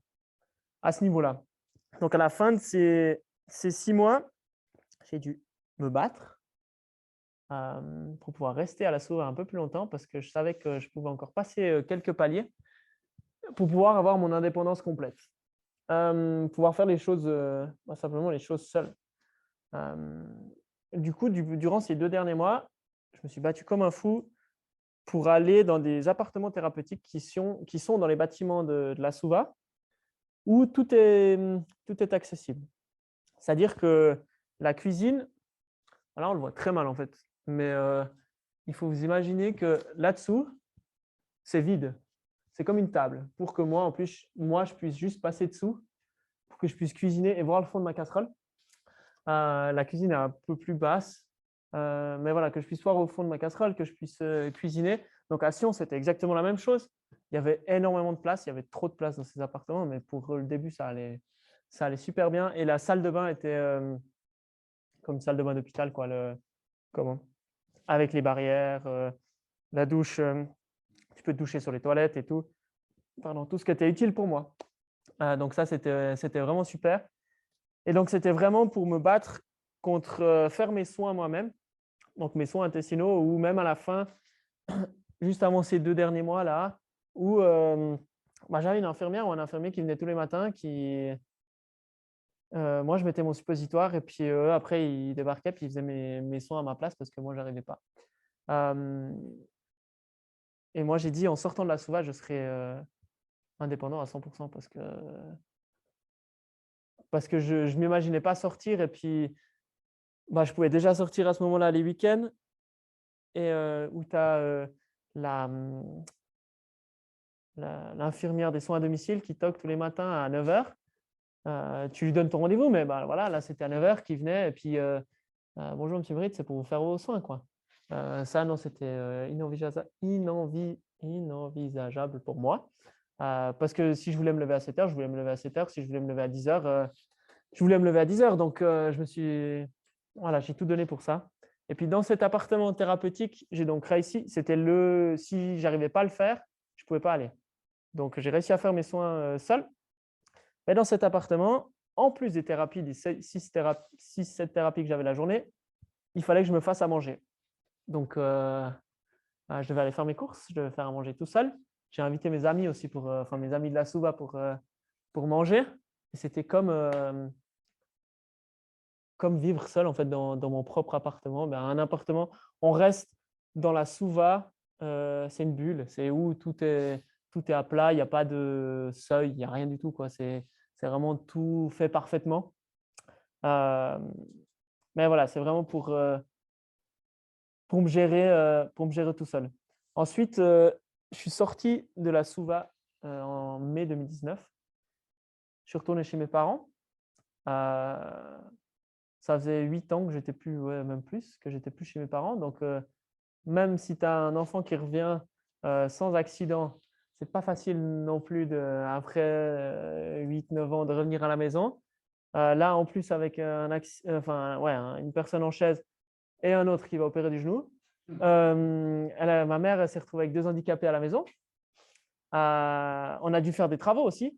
[SPEAKER 1] ce niveau-là. Donc, à la fin de ces 6 mois, j'ai dû me battre pour pouvoir rester à la sauve un peu plus longtemps parce que je savais que je pouvais encore passer quelques paliers pour pouvoir avoir mon indépendance complète. Pouvoir faire les choses, simplement les choses seul. Du coup, durant ces 2 derniers mois, je me suis battu comme un fou pour aller dans des appartements thérapeutiques qui sont dans les bâtiments de la Suva où tout est accessible. C'est-à-dire que la cuisine, là, on le voit très mal en fait, mais il faut vous imaginer que là-dessous, c'est vide. C'est comme une table pour que moi, en plus, je puisse juste passer dessous pour que je puisse cuisiner et voir le fond de ma casserole. La cuisine est un peu plus basse, mais voilà, que je puisse voir au fond de ma casserole, que je puisse cuisiner. Donc à Sion, c'était exactement la même chose. Il y avait énormément de place, il y avait trop de place dans ces appartements, mais pour le début, ça allait super bien. Et la salle de bain était comme une salle de bain d'hôpital, quoi. Comment? Avec les barrières, la douche, tu peux te doucher sur les toilettes et tout. Pardon, tout ce qui était utile pour moi. Donc ça, c'était vraiment super. Et donc, c'était vraiment pour me battre contre faire mes soins moi-même, donc mes soins intestinaux, ou même à la fin, juste avant ces 2 derniers mois-là, où j'avais une infirmière ou un infirmier qui venait tous les matins, moi, je mettais mon suppositoire et puis après, il débarquait puis il faisait mes soins à ma place parce que moi, je n'arrivais pas. Et moi, j'ai dit, en sortant de la sauvage, je serai indépendant à 100% parce que je ne m'imaginais pas sortir et puis je pouvais déjà sortir à ce moment-là les week-ends et où tu as l'infirmière des soins à domicile qui toque tous les matins à 9h. Tu lui donnes ton rendez-vous, mais voilà, là, c'était à 9h qu'il venait et puis bonjour, M. Britt, c'est pour vous faire vos soins, quoi. Ça, non, c'était inenvisageable pour moi. Parce que si je voulais me lever à 7h, je voulais me lever à 7h. Si je voulais me lever à 10h, je voulais me lever à 10h. Donc, voilà, j'ai tout donné pour ça. Et puis, dans cet appartement thérapeutique, j'ai donc réussi. Si j'arrivais pas à le faire, je pouvais pas aller. Donc, j'ai réussi à faire mes soins seul. Mais dans cet appartement, en plus des thérapies, des 6-7 thérapies que j'avais la journée, il fallait que je me fasse à manger. Donc, je devais aller faire mes courses, je devais faire à manger tout seul. J'ai invité mes amis aussi, mes amis de la Suva pour manger. Et c'était comme vivre seul en fait dans mon propre appartement. Un appartement, on reste dans la Suva, c'est une bulle, c'est où tout est à plat, il n'y a pas de seuil, il n'y a rien du tout, quoi. C'est vraiment tout fait parfaitement. Mais voilà, c'est vraiment pour me gérer tout seul. Ensuite, je suis sorti de la Suva en mai 2019. Je suis retourné chez mes parents. Ça faisait 8 ans que j'étais plus, ouais, même plus, que j'étais plus chez mes parents. Donc, même si tu as un enfant qui revient sans accident, c'est pas facile non plus après 8-9 ans de revenir à la maison. Là, en plus, avec une personne en chaise et un autre qui va opérer du genou. Ma mère elle s'est retrouvée avec 2 handicapés à la maison. On a dû faire des travaux aussi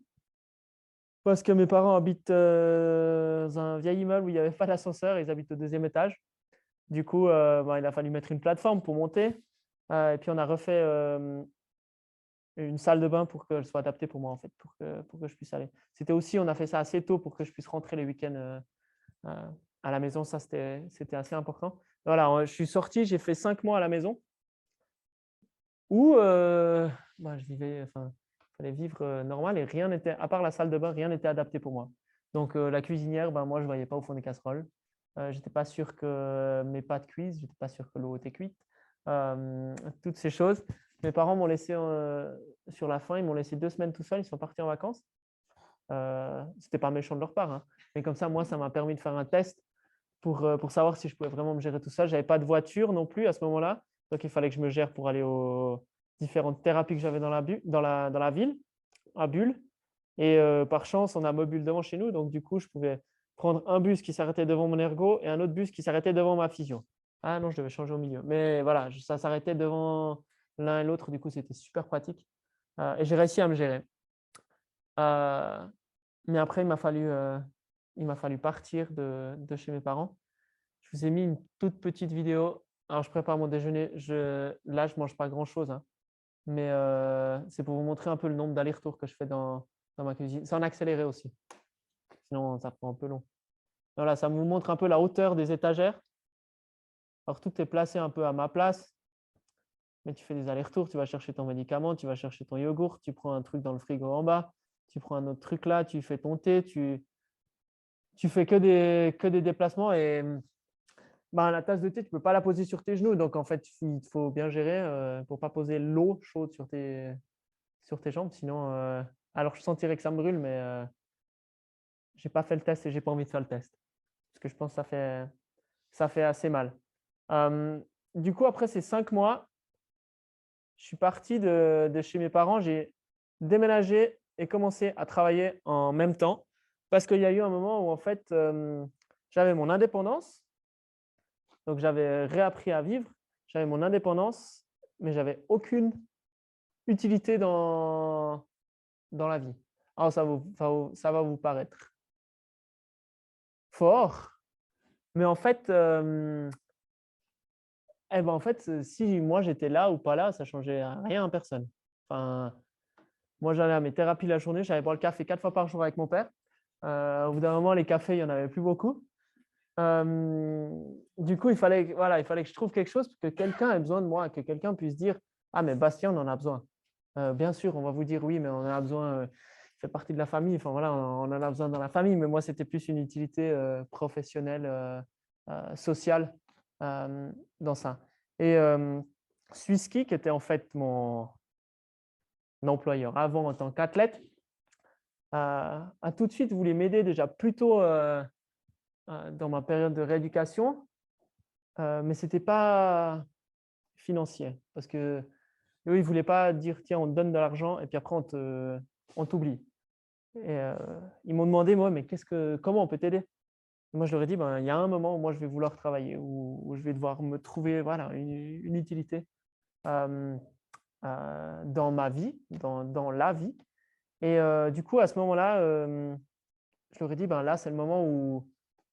[SPEAKER 1] parce que mes parents habitent dans un vieil immeuble où il n'y avait pas d'ascenseur. Ils habitent au 2e étage. Du coup, il a fallu mettre une plateforme pour monter. Et puis, on a refait une salle de bain pour qu'elle soit adaptée pour moi, en fait, pour que je puisse aller. C'était aussi, on a fait ça assez tôt pour que je puisse rentrer les week-ends à la maison. Ça, c'était assez important. Voilà, je suis sorti, j'ai fait 5 mois à la maison où je vivais, il fallait vivre normal et rien n'était, à part la salle de bain, rien n'était adapté pour moi. Donc, la cuisinière, moi, je ne voyais pas au fond des casseroles. Je n'étais pas sûr que mes pâtes cuisent, je n'étais pas sûr que l'eau était cuite. Toutes ces choses. Mes parents m'ont laissé sur la fin, ils m'ont laissé 2 semaines tout seul, ils sont partis en vacances. C'était pas méchant de leur part, hein. Mais comme ça, moi, ça m'a permis de faire un test pour savoir si je pouvais vraiment me gérer tout seul. Je n'avais pas de voiture non plus à ce moment-là, donc il fallait que je me gère pour aller aux différentes thérapies que j'avais dans la ville, à Bulle. Et par chance, on a Mobile devant chez nous, donc du coup, je pouvais prendre un bus qui s'arrêtait devant mon ergo et un autre bus qui s'arrêtait devant ma physio. Ah non, je devais changer au milieu. Mais voilà, ça s'arrêtait devant l'un et l'autre, du coup, c'était super pratique. Et j'ai réussi à me gérer. Mais après, il m'a fallu partir de chez mes parents. Je vous ai mis une toute petite vidéo. Alors, je prépare mon déjeuner. Là, je ne mange pas grand-chose, hein. Mais c'est pour vous montrer un peu le nombre d'allers-retours que je fais dans ma cuisine. C'est en accéléré aussi. Sinon, ça prend un peu long. Voilà, ça vous montre un peu la hauteur des étagères. Alors, tout est placé un peu à ma place. Mais tu fais des allers-retours. Tu vas chercher ton médicament, tu vas chercher ton yogourt, tu prends un truc dans le frigo en bas, tu prends un autre truc là, tu fais ton thé, tu fais que des déplacements et la tasse de thé, tu ne peux pas la poser sur tes genoux. Donc, en fait, il faut bien gérer pour ne pas poser l'eau chaude sur tes jambes. Sinon, alors je sentirais que ça me brûle, mais je n'ai pas fait le test et je n'ai pas envie de faire le test. Parce que je pense que ça fait assez mal. Du coup, après ces 5 mois, je suis parti de chez mes parents. J'ai déménagé et commencé à travailler en même temps parce qu'il y a eu un moment où, en fait, j'avais mon indépendance. Donc, j'avais réappris à vivre. J'avais mon indépendance, mais j'avais aucune utilité dans la vie. Alors, ça va vous paraître fort, mais en fait, si moi j'étais là ou pas là, ça changeait rien à personne. Enfin, moi, j'allais à mes thérapies la journée, j'allais boire le café 4 fois par jour avec mon père. Au bout d'un moment, les cafés, il n'y en avait plus beaucoup. Du coup, il fallait que je trouve quelque chose pour que quelqu'un ait besoin de moi, que quelqu'un puisse dire: ah, mais Bastien, on en a besoin. Bien sûr, on va vous dire oui, mais on en a besoin, il fait partie de la famille. Enfin, voilà, on en a besoin dans la famille, mais moi, c'était plus une utilité professionnelle, sociale dans ça. Et Swisski, qui était en fait mon employeur avant en tant qu'athlète, a tout de suite voulu m'aider déjà plutôt dans ma période de rééducation, mais ce n'était pas financier parce que eux, ils ne voulaient pas dire: tiens, on te donne de l'argent et puis après, on t'oublie. Et ils m'ont demandé: moi, mais comment on peut t'aider? Moi, je leur ai dit: il y a un moment où moi, je vais vouloir travailler, où je vais devoir me trouver une utilité dans ma vie, dans la vie. Et du coup, à ce moment-là, je leur ai dit: là, c'est le moment où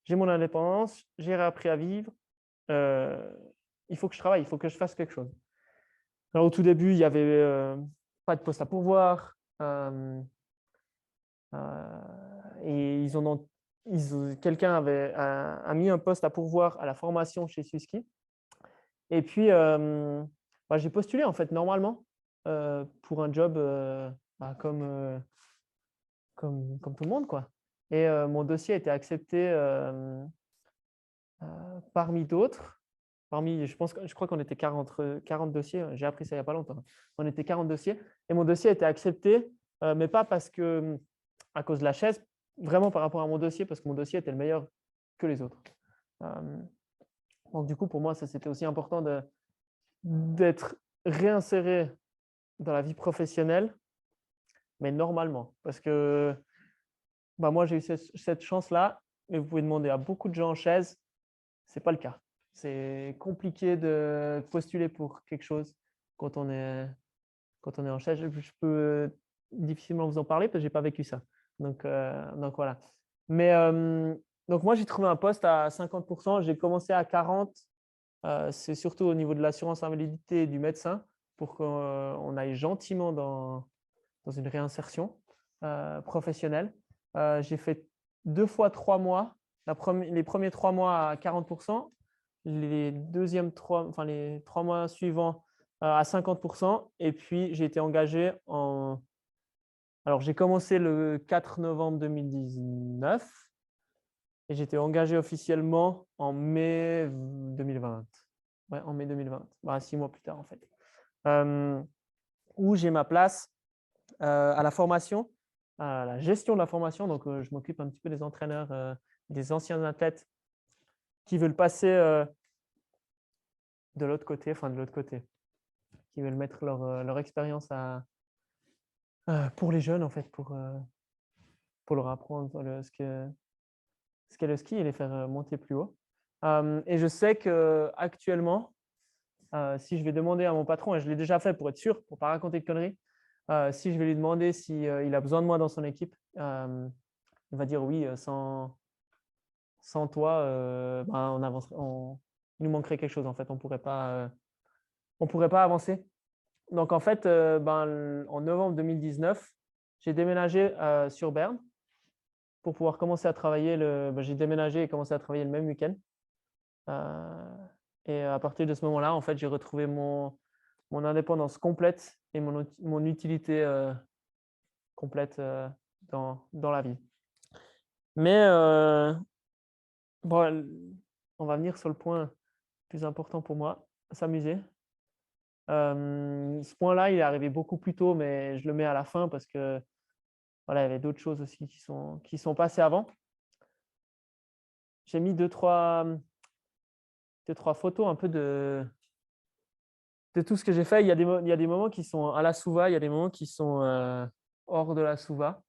[SPEAKER 1] j'ai mon indépendance, j'ai réappris à vivre, il faut que je travaille, il faut que je fasse quelque chose. Alors, au tout début, il n'y avait pas de poste à pourvoir. Et quelqu'un a mis un poste à pourvoir à la formation chez Swisski. Et puis, j'ai postulé en fait normalement pour un job comme tout le monde, quoi. Et mon dossier a été accepté parmi d'autres je crois qu'on était 40 dossiers. J'ai appris ça il n'y a pas longtemps. On était 40 dossiers et mon dossier a été accepté, mais pas parce que à cause de la chaise, vraiment par rapport à mon dossier, parce que mon dossier était le meilleur que les autres. Donc, du coup, pour moi, ça c'était aussi important d'être réinséré dans la vie professionnelle, mais normalement. Parce que moi, j'ai eu cette chance-là, mais vous pouvez demander à beaucoup de gens en chaise, ce n'est pas le cas. C'est compliqué de postuler pour quelque chose quand on est en chaise. Je peux difficilement vous en parler parce que je n'ai pas vécu ça. Donc voilà. Mais donc moi, j'ai trouvé un poste à 50%. J'ai commencé à 40%. C'est surtout au niveau de l'assurance invalidité du médecin pour qu'on aille gentiment dans une réinsertion professionnelle. J'ai fait 2 fois 3 mois. Les premiers 3 mois à 40%, les 3 mois suivants à 50%. Et puis, j'ai été engagé en… Alors, j'ai commencé le 4 novembre 2019 et j'ai été engagé officiellement en mai 2020. Ouais, en mai 2020, 6 mois plus tard en fait. Où j'ai ma place à la formation, à la gestion de la formation. Donc, je m'occupe un petit peu des entraîneurs, des anciens athlètes qui veulent passer de l'autre côté, qui veulent mettre leur expérience pour les jeunes, en fait, pour leur apprendre ce qu'est le ski et les faire monter plus haut. Et je sais qu'actuellement, si je vais demander à mon patron, et je l'ai déjà fait pour être sûr, pour ne pas raconter de conneries, si je vais lui demander s'il a besoin de moi dans son équipe, il va dire oui, sans toi, il nous manquerait quelque chose en fait, on pourrait pas avancer. Donc en fait, en novembre 2019, j'ai déménagé sur Berne pour pouvoir commencer à travailler. J'ai déménagé et commencé à travailler le même week-end. Et à partir de ce moment-là, en fait, j'ai retrouvé mon indépendance complète et mon utilité complète dans la vie. Mais bon, on va venir sur le point plus important pour moi, s'amuser. Ce point-là, il est arrivé beaucoup plus tôt, mais je le mets à la fin parce que voilà, il y avait d'autres choses aussi qui sont passées avant. J'ai mis deux, trois photos un peu de tout ce que j'ai fait. Il y a des moments qui sont à la Suva, il y a des moments qui sont hors de la Suva.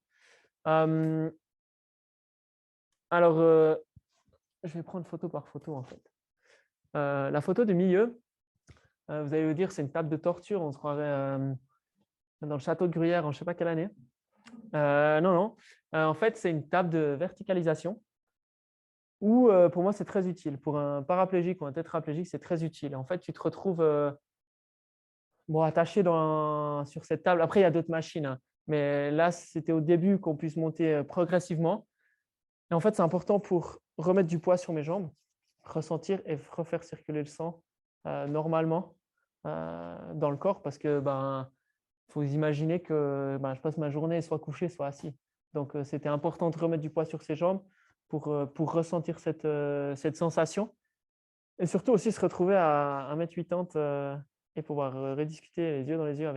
[SPEAKER 1] Alors, je vais prendre photo par photo en fait. La photo du milieu, vous allez vous dire, c'est une table de torture. On se croirait dans le château de Gruyère en je ne sais pas quelle année. Non. En fait, c'est une table de verticalisation où, pour moi, c'est très utile. Pour un paraplégique ou un tétraplégique, c'est très utile. En fait, tu te retrouves attaché sur cette table. Après, il y a d'autres machines, hein. Mais là, c'était au début qu'on puisse monter progressivement. Et en fait, c'est important pour remettre du poids sur mes jambes, ressentir et refaire circuler le sang normalement dans le corps parce que faut imaginer que je passe ma journée soit couché, soit assis. Donc, c'était important de remettre du poids sur ses jambes pour ressentir cette sensation. Et surtout aussi se retrouver à 1m80 et pouvoir rediscuter les yeux dans les yeux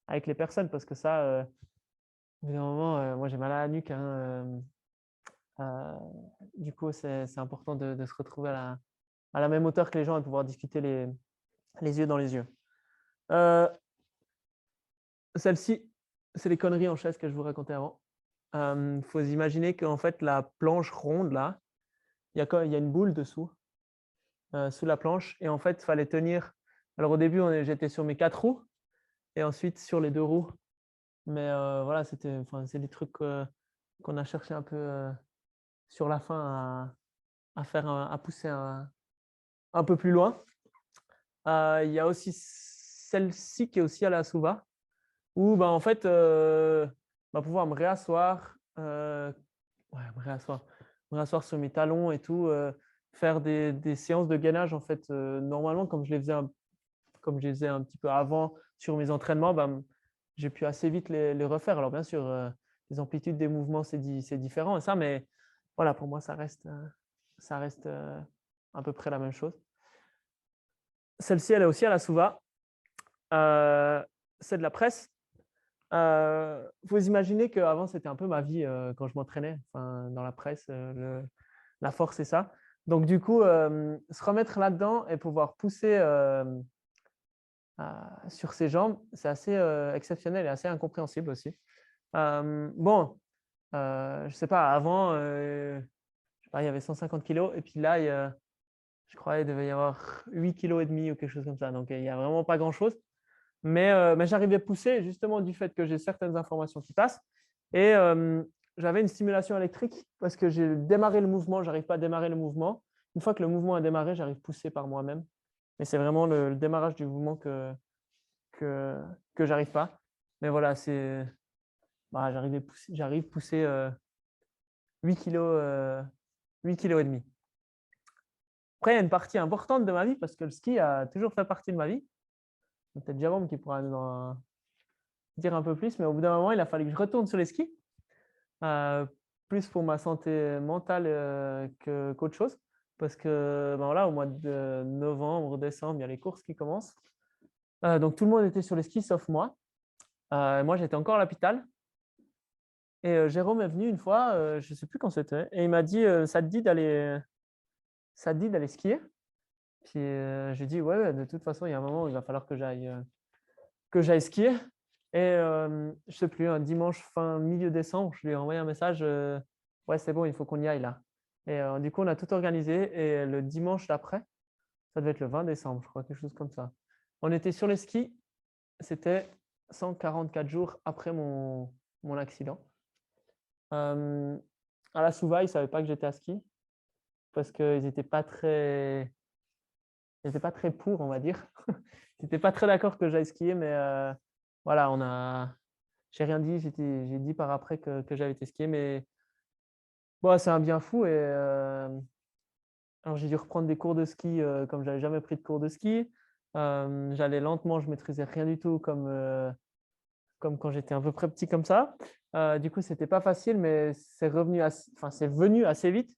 [SPEAKER 1] avec les personnes parce que ça, évidemment, moi j'ai mal à la nuque. Hein, du coup, c'est important de se retrouver à la même hauteur que les gens et de pouvoir discuter les yeux dans les yeux. Celle-ci, c'est les conneries en chaise que je vous racontais avant. Il faut imaginer qu'en fait, la planche ronde, là, il y a une boule dessous, sous la planche. Et en fait, il fallait tenir. Alors, au début, j'étais sur mes 4 roues et ensuite sur les 2 roues. Mais voilà, c'est des trucs qu'on a cherché un peu sur la fin à pousser un peu plus loin. Il y a aussi celle-ci qui est aussi à la Suva, où en fait, pouvoir me réasseoir, me réasseoir sur mes talons et tout, faire des séances de gainage en fait, normalement comme je les faisais un petit peu avant sur mes entraînements, j'ai pu assez vite les refaire. Alors bien sûr, les amplitudes des mouvements c'est différent et ça, mais voilà, pour moi ça reste à peu près la même chose. Celle-ci, elle est aussi à la Suva. C'est de la presse. Faut imaginer qu'avant, c'était un peu ma vie quand je m'entraînais dans la presse, la force et ça. Donc, du coup, se remettre là-dedans et pouvoir pousser sur ses jambes, c'est assez exceptionnel et assez incompréhensible aussi. Bon, je ne sais pas, avant, je sais pas, il y avait 150 kilos et puis là, je crois il devait y avoir 8 kilos et demi ou quelque chose comme ça. Donc, il n'y a vraiment pas grand-chose. Mais j'arrivais à pousser justement du fait que j'ai certaines informations qui passent. Et j'avais une stimulation électrique parce que j'ai démarré le mouvement, je n'arrive pas à démarrer le mouvement. Une fois que le mouvement a démarré, j'arrive à pousser par moi-même. Mais c'est vraiment le démarrage du mouvement que j'arrive pas. Mais voilà, j'arrive à pousser 8 kilos, 8 kilos et demi. Après, il y a une partie importante de ma vie parce que le ski a toujours fait partie de ma vie. Peut-être Jérôme qui pourra nous en dire un peu plus, mais au bout d'un moment, il a fallu que je retourne sur les skis, plus pour ma santé mentale qu'autre chose. Parce que ben voilà, au mois de novembre, décembre, il y a les courses qui commencent. Donc tout le monde était sur les skis sauf moi. Moi, j'étais encore à l'hôpital. Et Jérôme est venu une fois, je ne sais plus quand c'était, et il m'a dit ça te dit d'aller skier? Puis je lui ai dit ouais, de toute façon, il y a un moment où il va falloir que j'aille skier. Et je ne sais plus, un dimanche milieu décembre, je lui ai envoyé un message ouais, c'est bon, il faut qu'on y aille là. Et du coup, on a tout organisé. Et le dimanche d'après, ça devait être le 20 décembre, je crois, quelque chose comme ça. On était sur les skis, c'était 144 jours après mon accident. À la Souva, ils ne savaient pas que j'étais à ski parce qu'ils n'étaient pas très pour, on va dire. Ils n'étaient pas très d'accord que j'aille skier, mais voilà, j'ai rien dit. J'ai dit par après que j'avais été skier, mais bon, c'est un bien fou. Et alors, j'ai dû reprendre des cours de ski comme j'avais jamais pris de cours de ski. J'allais lentement, je maîtrisais rien du tout comme quand j'étais un peu près petit comme ça. Du coup, c'était pas facile, mais c'est venu assez vite.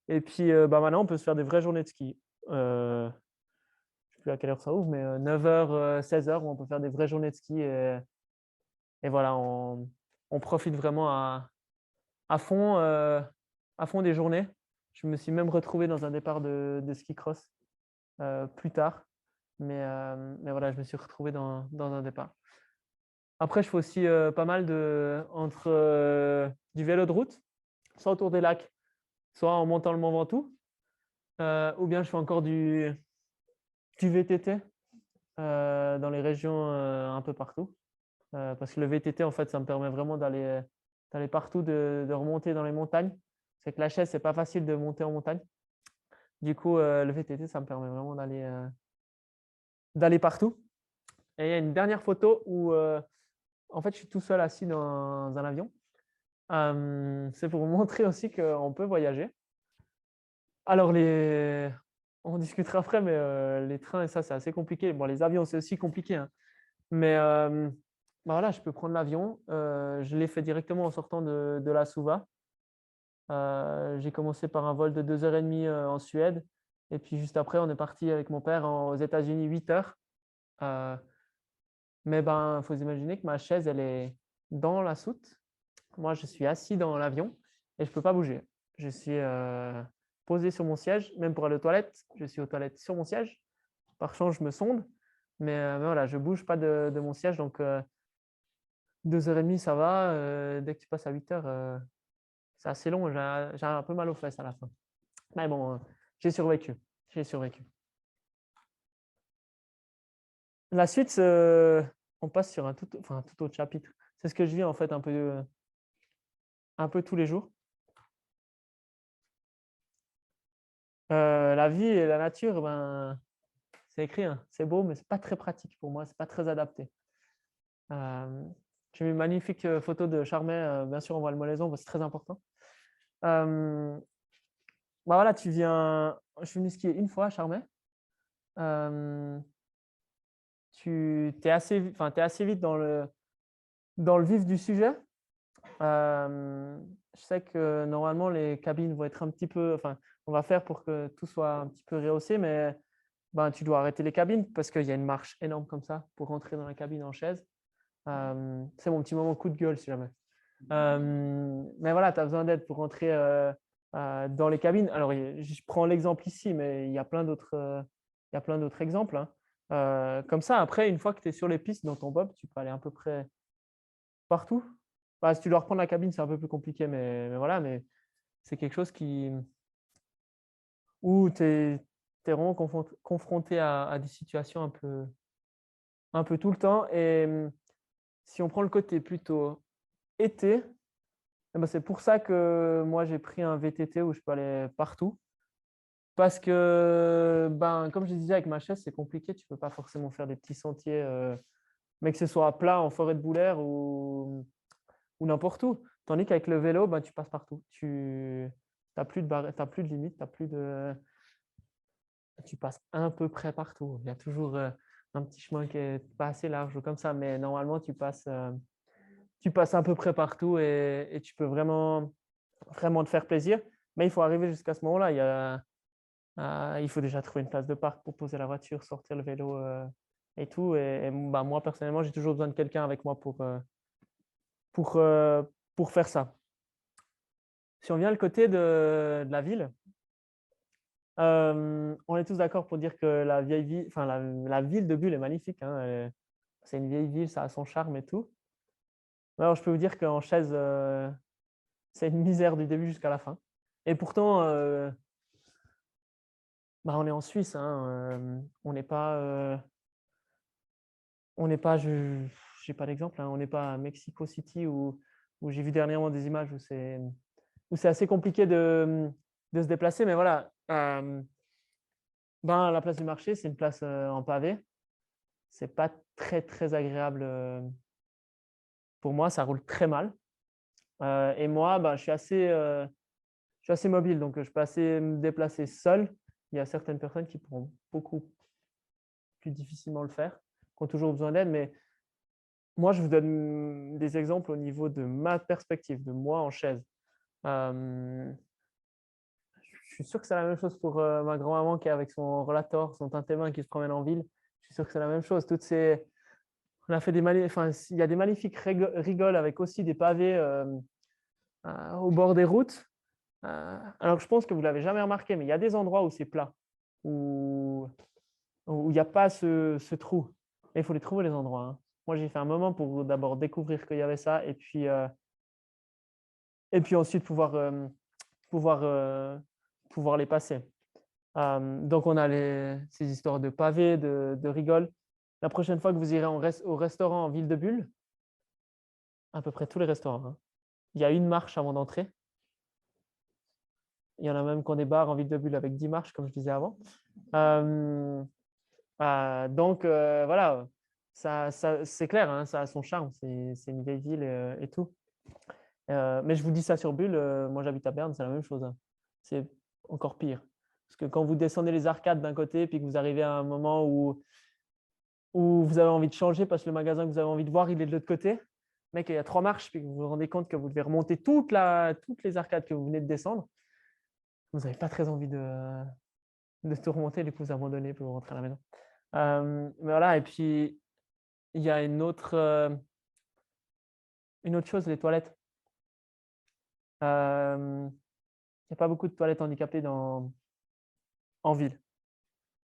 [SPEAKER 1] Et puis bah, maintenant, on peut se faire des vraies journées de ski. Je ne sais plus à quelle heure ça ouvre, mais 9h, 16h, où on peut faire des vraies journées de ski. Et voilà, on profite vraiment à fond des journées. Je me suis même retrouvé dans un départ de ski cross plus tard. Mais voilà, je me suis retrouvé dans un départ. Après, je fais aussi pas mal du vélo de route, soit autour des lacs, soit en montant le Mont Ventoux, ou bien je fais encore du VTT dans les régions un peu partout. Parce que le VTT, en fait, ça me permet vraiment d'aller partout, de remonter dans les montagnes. C'est que la chaise, c'est pas facile de monter en montagne. Du coup, le VTT, ça me permet vraiment d'aller partout. Et il y a une dernière photo où, en fait, je suis tout seul assis dans un avion. C'est pour vous montrer aussi qu'on peut voyager. Alors, on discutera après, mais les trains et ça, c'est assez compliqué. Bon, les avions, c'est aussi compliqué, hein. Mais bah voilà, je peux prendre l'avion. Je l'ai fait directement en sortant de la Suva. J'ai commencé par un vol de 2h30 en Suède. Et puis juste après, on est parti avec mon père aux États-Unis 8 heures. Mais il faut imaginer que ma chaise, elle est dans la soute. Moi, je suis assis dans l'avion et je ne peux pas bouger. Je suis posé sur mon siège, même pour aller aux toilettes. Je suis aux toilettes sur mon siège. Par chance, je me sonde. Mais voilà, je ne bouge pas de mon siège. Donc, 2h30, ça va. Dès que tu passes à 8 heures, c'est assez long. J'ai un peu mal aux fesses à la fin. Mais bon, j'ai survécu. J'ai survécu. La suite, on passe sur un tout autre chapitre. C'est ce que je vis en fait un peu tous les jours. La vie et la nature, c'est écrit, hein. C'est beau, mais c'est pas très pratique pour moi. C'est pas très adapté. J'ai mis une magnifique photo de Charmey. Bien sûr, on voit le Molaison, c'est très important. Voilà, je suis venu skier une fois à Charmey. Tu es assez vite dans le vif du sujet. Je sais que normalement, les cabines vont être un petit peu… Enfin, on va faire pour que tout soit un petit peu rehaussé, mais ben, tu dois arrêter les cabines parce qu'il y a une marche énorme comme ça pour rentrer dans la cabine en chaise. C'est mon petit moment coup de gueule si jamais. Mais voilà, tu as besoin d'aide pour rentrer dans les cabines. Alors, je prends l'exemple ici, mais il y a plein d'autres exemples, hein. Comme ça, après, une fois que tu es sur les pistes dans ton bob, tu peux aller à peu près partout. Bah, si tu dois reprendre la cabine, c'est un peu plus compliqué, mais voilà, mais c'est quelque chose où tu es vraiment confronté à des situations un peu tout le temps. Et si on prend le côté plutôt été, eh ben, c'est pour ça que moi, j'ai pris un VTT où je peux aller partout. Parce que, ben, comme je disais, avec ma chaise, c'est compliqué. Tu ne peux pas forcément faire des petits sentiers, mais que ce soit plat en forêt de Boulère ou n'importe où. Tandis qu'avec le vélo, ben, tu passes partout. Tu n'as plus de limite, tu passes à peu près partout. Il y a toujours un petit chemin qui n'est pas assez large ou comme ça, mais normalement, tu passes à peu près partout et tu peux vraiment, vraiment te faire plaisir. Mais il faut arriver jusqu'à ce moment-là. Il faut déjà trouver une place de parc pour poser la voiture, sortir le vélo et tout. Et bah, moi, personnellement, j'ai toujours besoin de quelqu'un avec moi pour, euh, pour faire ça. Si on vient le côté de la ville, on est tous d'accord pour dire que la vieille ville, enfin la ville de Bulle est magnifique, hein. C'est une vieille ville, ça a son charme et tout. Alors, je peux vous dire qu'en chaise, c'est une misère du début jusqu'à la fin. Et pourtant, bah, on est en Suisse, hein, on n'est pas, je n'ai pas d'exemple, hein, on n'est pas à Mexico City où j'ai vu dernièrement des images où c'est assez compliqué de se déplacer. Mais voilà, ben, la place du marché, c'est une place en pavé. C'est pas très, très agréable pour moi, ça roule très mal. Et moi, ben, je suis assez mobile, donc je peux assez me déplacer seul. Il y a certaines personnes qui pourront beaucoup plus difficilement le faire, qui ont toujours besoin d'aide. Mais moi, je vous donne des exemples au niveau de ma perspective, de moi en chaise. Je suis sûr que c'est la même chose pour ma grand-maman qui est avec son rollator, son tintémain qui se promène en ville. Je suis sûr que c'est la même chose. On a fait enfin, il y a des magnifiques rigoles avec aussi des pavés au bord des routes. Alors, je pense que vous ne l'avez jamais remarqué, mais il y a des endroits où c'est plat, où il n'y a pas ce trou. Et il faut les trouver, les endroits, hein. Moi, j'ai fait un moment pour d'abord découvrir qu'il y avait ça et puis ensuite pouvoir, pouvoir les passer. Donc, on a ces histoires de pavés, de rigoles. La prochaine fois que vous irez au restaurant en ville de Bulle, à peu près tous les restaurants, hein, il y a une marche avant d'entrer. Il y en a même qui ont des bars en ville de Bulle avec 10 marches, comme je disais avant. Donc, voilà, c'est clair, hein, ça a son charme. C'est une vieille ville et tout. Mais je vous dis ça sur Bulle, moi j'habite à Berne, c'est la même chose, hein. C'est encore pire. Parce que quand vous descendez les arcades d'un côté, puis que vous arrivez à un moment où vous avez envie de changer parce que le magasin que vous avez envie de voir, il est de l'autre côté, mec, il y a 3 marches, puis que vous vous rendez compte que vous devez remonter toutes les arcades que vous venez de descendre, vous n'avez pas très envie de tout remonter, du coup vous abandonnez pour rentrer à la maison. Mais voilà, et puis il y a une autre chose, les toilettes. Il n'y a pas beaucoup de toilettes handicapées en ville.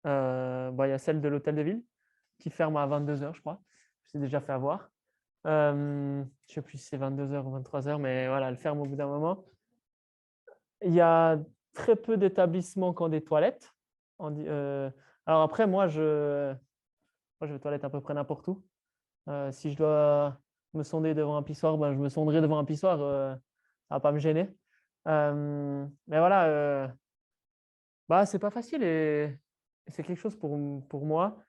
[SPEAKER 1] Il y a celle de l'hôtel de ville qui ferme à 22h, je crois. Je suis déjà fait avoir. Je ne sais plus si c'est 22h ou 23h, mais voilà, elle ferme au bout d'un moment. Il y a très peu d'établissements qui ont des toilettes. Alors après, moi, je vais aux toilettes à peu près n'importe où. Si je dois me sonder devant un pissoir, ben, je me sonderai devant un pissoir. Ça ne va pas me gêner. Mais voilà, bah, c'est pas facile et c'est quelque chose pour moi.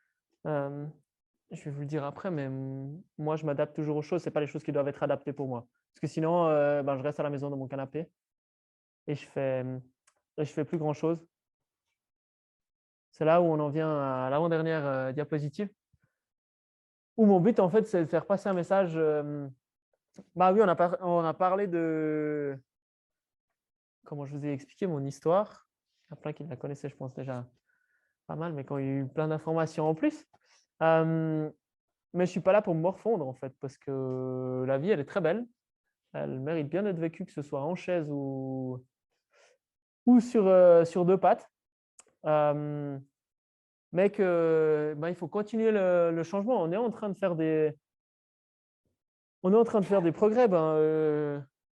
[SPEAKER 1] Euh, je vais vous le dire après, mais moi, je m'adapte toujours aux choses. Ce pas les choses qui doivent être adaptées pour moi. Parce que sinon, ben, je reste à la maison dans mon canapé et je fais plus grand-chose. C'est là où on en vient à l'avant-dernière diapositive, où mon but, en fait, c'est de faire passer un message. Bah oui, on a parlé de comment je vous ai expliqué mon histoire. Il y en a plein qui la connaissaient, je pense déjà. pas mal, mais quand il y a eu plein d'informations en plus. Mais je ne suis pas là pour me morfondre, en fait, parce que la vie, elle est très belle. Elle mérite bien d'être vécue, que ce soit en chaise ou sur deux pattes. Mais il faut continuer le changement. On est en train de faire des progrès.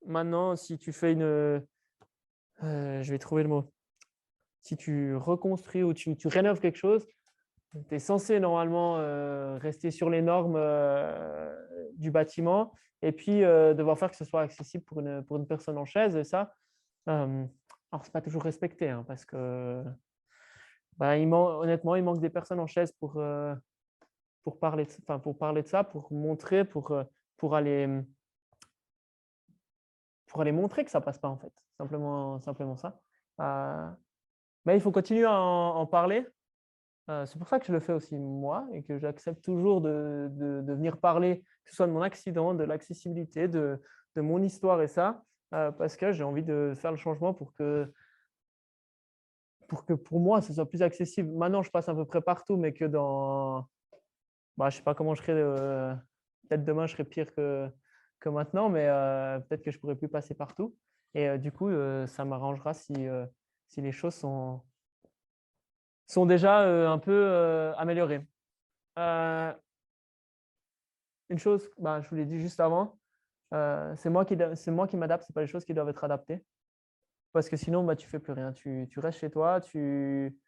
[SPEAKER 1] Maintenant, si tu fais je vais trouver le mot. Si tu reconstruis ou tu rénoves quelque chose, tu es censé normalement rester sur les normes du bâtiment et puis devoir faire que ce soit accessible pour une personne en chaise. Et ça, alors c'est pas toujours respecté, hein, parce que honnêtement, il manque des personnes en chaise pour parler de ça, pour montrer, pour aller montrer que ça passe pas, en fait. Simplement ça. Mais il faut continuer à en parler. C'est pour ça que je le fais aussi moi et que j'accepte toujours de venir parler, que ce soit de mon accident, de l'accessibilité, de mon histoire et ça, parce que j'ai envie de faire le changement pour que pour moi, ce soit plus accessible. Maintenant, je passe à peu près partout, mais que je ne sais pas comment je serai. Peut-être demain, je serai pire que maintenant, mais peut-être que je ne pourrai plus passer partout. Et du coup, ça m'arrangera si les choses sont déjà un peu améliorées. Une chose, je vous l'ai dit juste avant, c'est moi qui m'adapte, ce pas les choses qui doivent être adaptées. Parce que sinon, tu ne fais plus rien. Tu restes chez toi, tu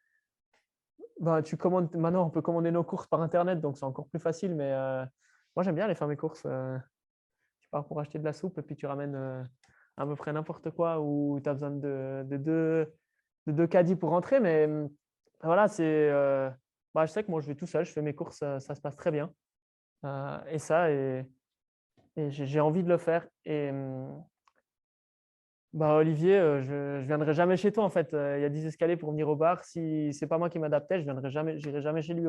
[SPEAKER 1] commandes. Maintenant, on peut commander nos courses par Internet, donc c'est encore plus facile. Mais moi, j'aime bien aller faire mes courses. Tu pars pour acheter de la soupe et puis tu ramènes à peu près n'importe quoi ou tu as besoin de deux caddies pour rentrer. Mais voilà, je sais que moi, je vais tout seul, je fais mes courses, ça se passe très bien. Et j'ai envie de le faire. Et Olivier, je ne viendrai jamais chez toi en fait. Il y a 10 escaliers pour venir au bar. Si c'est pas moi qui m'adaptais, j'irai jamais chez lui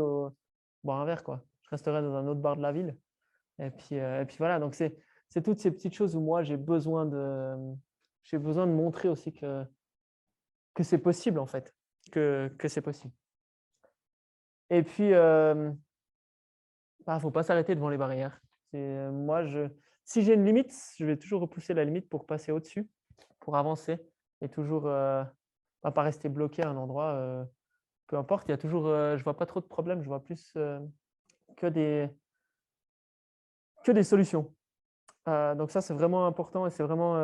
[SPEAKER 1] boire un verre, quoi. Je resterai dans un autre bar de la ville. Et puis voilà. Donc c'est toutes ces petites choses où moi j'ai besoin de montrer aussi que c'est possible en fait, que c'est possible. Et puis faut pas s'arrêter devant les barrières. Moi, si j'ai une limite, je vais toujours repousser la limite pour passer au-dessus, pour avancer et toujours pas rester bloqué à un endroit. Peu importe, il y a toujours, je vois pas trop de problèmes, je vois plus que des solutions. Donc ça, c'est vraiment important et c'est vraiment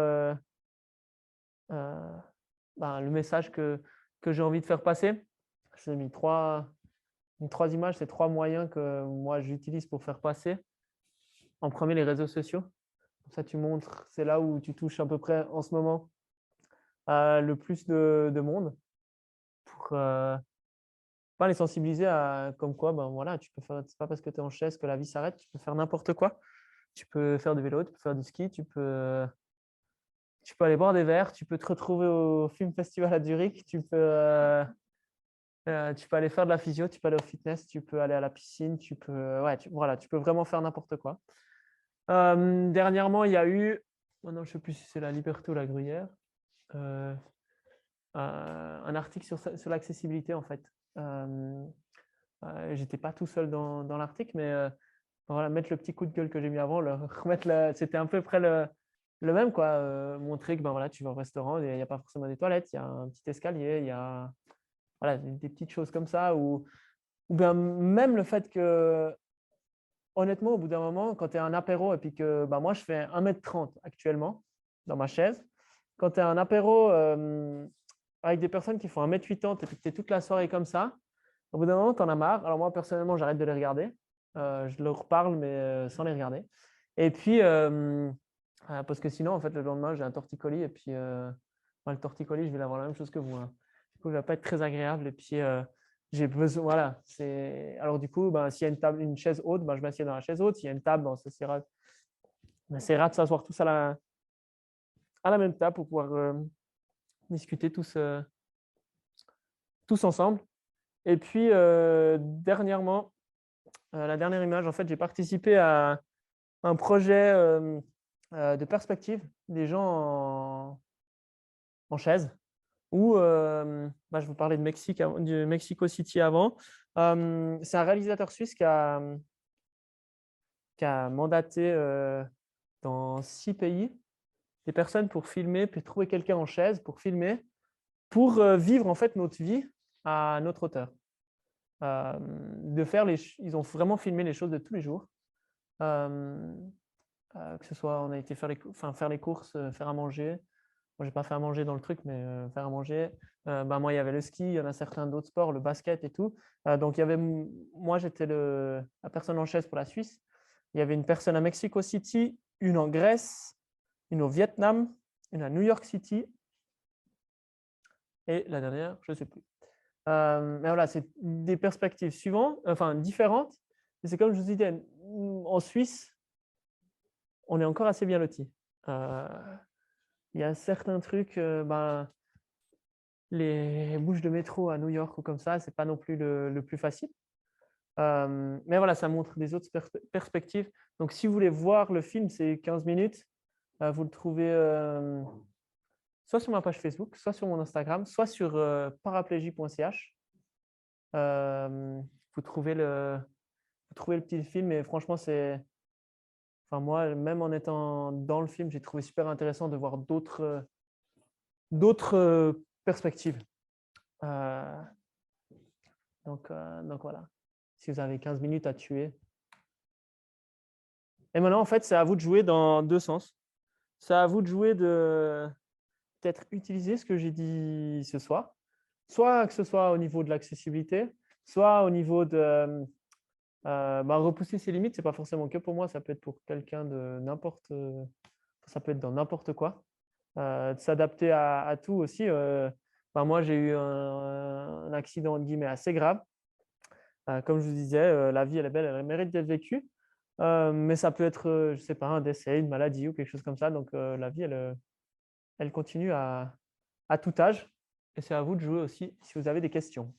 [SPEAKER 1] le message que j'ai envie de faire passer. J'ai mis trois images, c'est 3 moyens que moi j'utilise pour faire passer. En premier, les réseaux sociaux. Comme ça, tu montres, c'est là où tu touches à peu près en ce moment le plus de monde pour pas les sensibiliser à comme quoi, voilà, tu peux faire, c'est pas parce que tu es en chaise que la vie s'arrête, tu peux faire n'importe quoi. Tu peux faire du vélo, tu peux faire du ski, tu peux aller boire des verres, tu peux te retrouver au Film Festival à Zurich, tu peux aller faire de la physio, tu peux aller au fitness, tu peux aller à la piscine, voilà, tu peux vraiment faire n'importe quoi. Dernièrement, il y a eu, maintenant je ne sais plus si c'est la Liberté ou la Gruyère, un article sur l'accessibilité en fait. J'étais pas tout seul dans l'article, mais voilà, mettre le petit coup de gueule que j'ai mis avant, c'était à peu près le même, quoi. Montrer que voilà, tu vas au restaurant, il n'y a pas forcément des toilettes, il y a un petit escalier, il y a voilà, des petites choses comme ça, ou bien même le fait que, honnêtement, au bout d'un moment, quand tu es un apéro et puis que moi, je fais 1m30 actuellement dans ma chaise, quand tu es un apéro avec des personnes qui font 1m80 et puis que tu es toute la soirée comme ça, au bout d'un moment, tu en as marre. Alors moi, personnellement, j'arrête de les regarder. Je leur parle, mais sans les regarder. Et puis, parce que sinon, en fait, le lendemain, j'ai un torticolis. Et puis, le torticolis, je vais avoir la même chose que vous, hein. Du coup, il ne va pas être très agréable. Et puis, j'ai besoin. Voilà. Alors, du coup, s'il y a une chaise haute, je m'assieds dans la chaise haute. S'il y a une table, on essaiera de s'asseoir tous à la même table pour pouvoir discuter tous ensemble. Et puis, dernièrement, la dernière image, en fait, j'ai participé à un projet de perspective des gens en chaise. Ou, je vous parlais de Mexique, du Mexico City avant. C'est un réalisateur suisse qui a mandaté dans 6 pays des personnes pour filmer, puis trouver quelqu'un en chaise pour filmer, pour vivre en fait notre vie à notre hauteur. Ils ont vraiment filmé les choses de tous les jours. Que ce soit, on a été faire les courses, faire à manger. Moi, j'ai pas fait à manger dans le truc, mais faire à manger. Moi, il y avait le ski, il y en a certains d'autres sports, le basket et tout. Donc, moi, j'étais la personne en chaise pour la Suisse. Il y avait une personne à Mexico City, une en Grèce, une au Vietnam, une à New York City et la dernière, je ne sais plus. Mais voilà, c'est des perspectives différentes. Et c'est comme je vous disais, en Suisse, on est encore assez bien lotis. Il y a certains trucs, les bouches de métro à New York ou comme ça, c'est pas non plus le plus facile. Mais voilà, ça montre des autres perspectives. Donc, si vous voulez voir le film, c'est 15 minutes. Vous le trouvez soit sur ma page Facebook, soit sur mon Instagram, soit sur paraplégie.ch. Vous trouvez le petit film et franchement, moi, même en étant dans le film, j'ai trouvé super intéressant de voir d'autres perspectives. Donc voilà, si vous avez 15 minutes à tuer. Et maintenant, en fait, c'est à vous de jouer dans 2 sens. C'est à vous de jouer de peut-être utiliser ce que j'ai dit ce soir, soit que ce soit au niveau de l'accessibilité, soit au niveau de repousser ses limites. C'est pas forcément que pour moi, ça peut être pour quelqu'un ça peut être dans n'importe quoi. De s'adapter à tout aussi. Moi, j'ai eu un accident entre guillemets assez grave. Comme je vous disais, la vie elle est belle, elle mérite d'être vécue. Mais ça peut être, je sais pas, un décès, une maladie ou quelque chose comme ça. Donc la vie, elle continue à tout âge. Et c'est à vous de jouer aussi si vous avez des questions.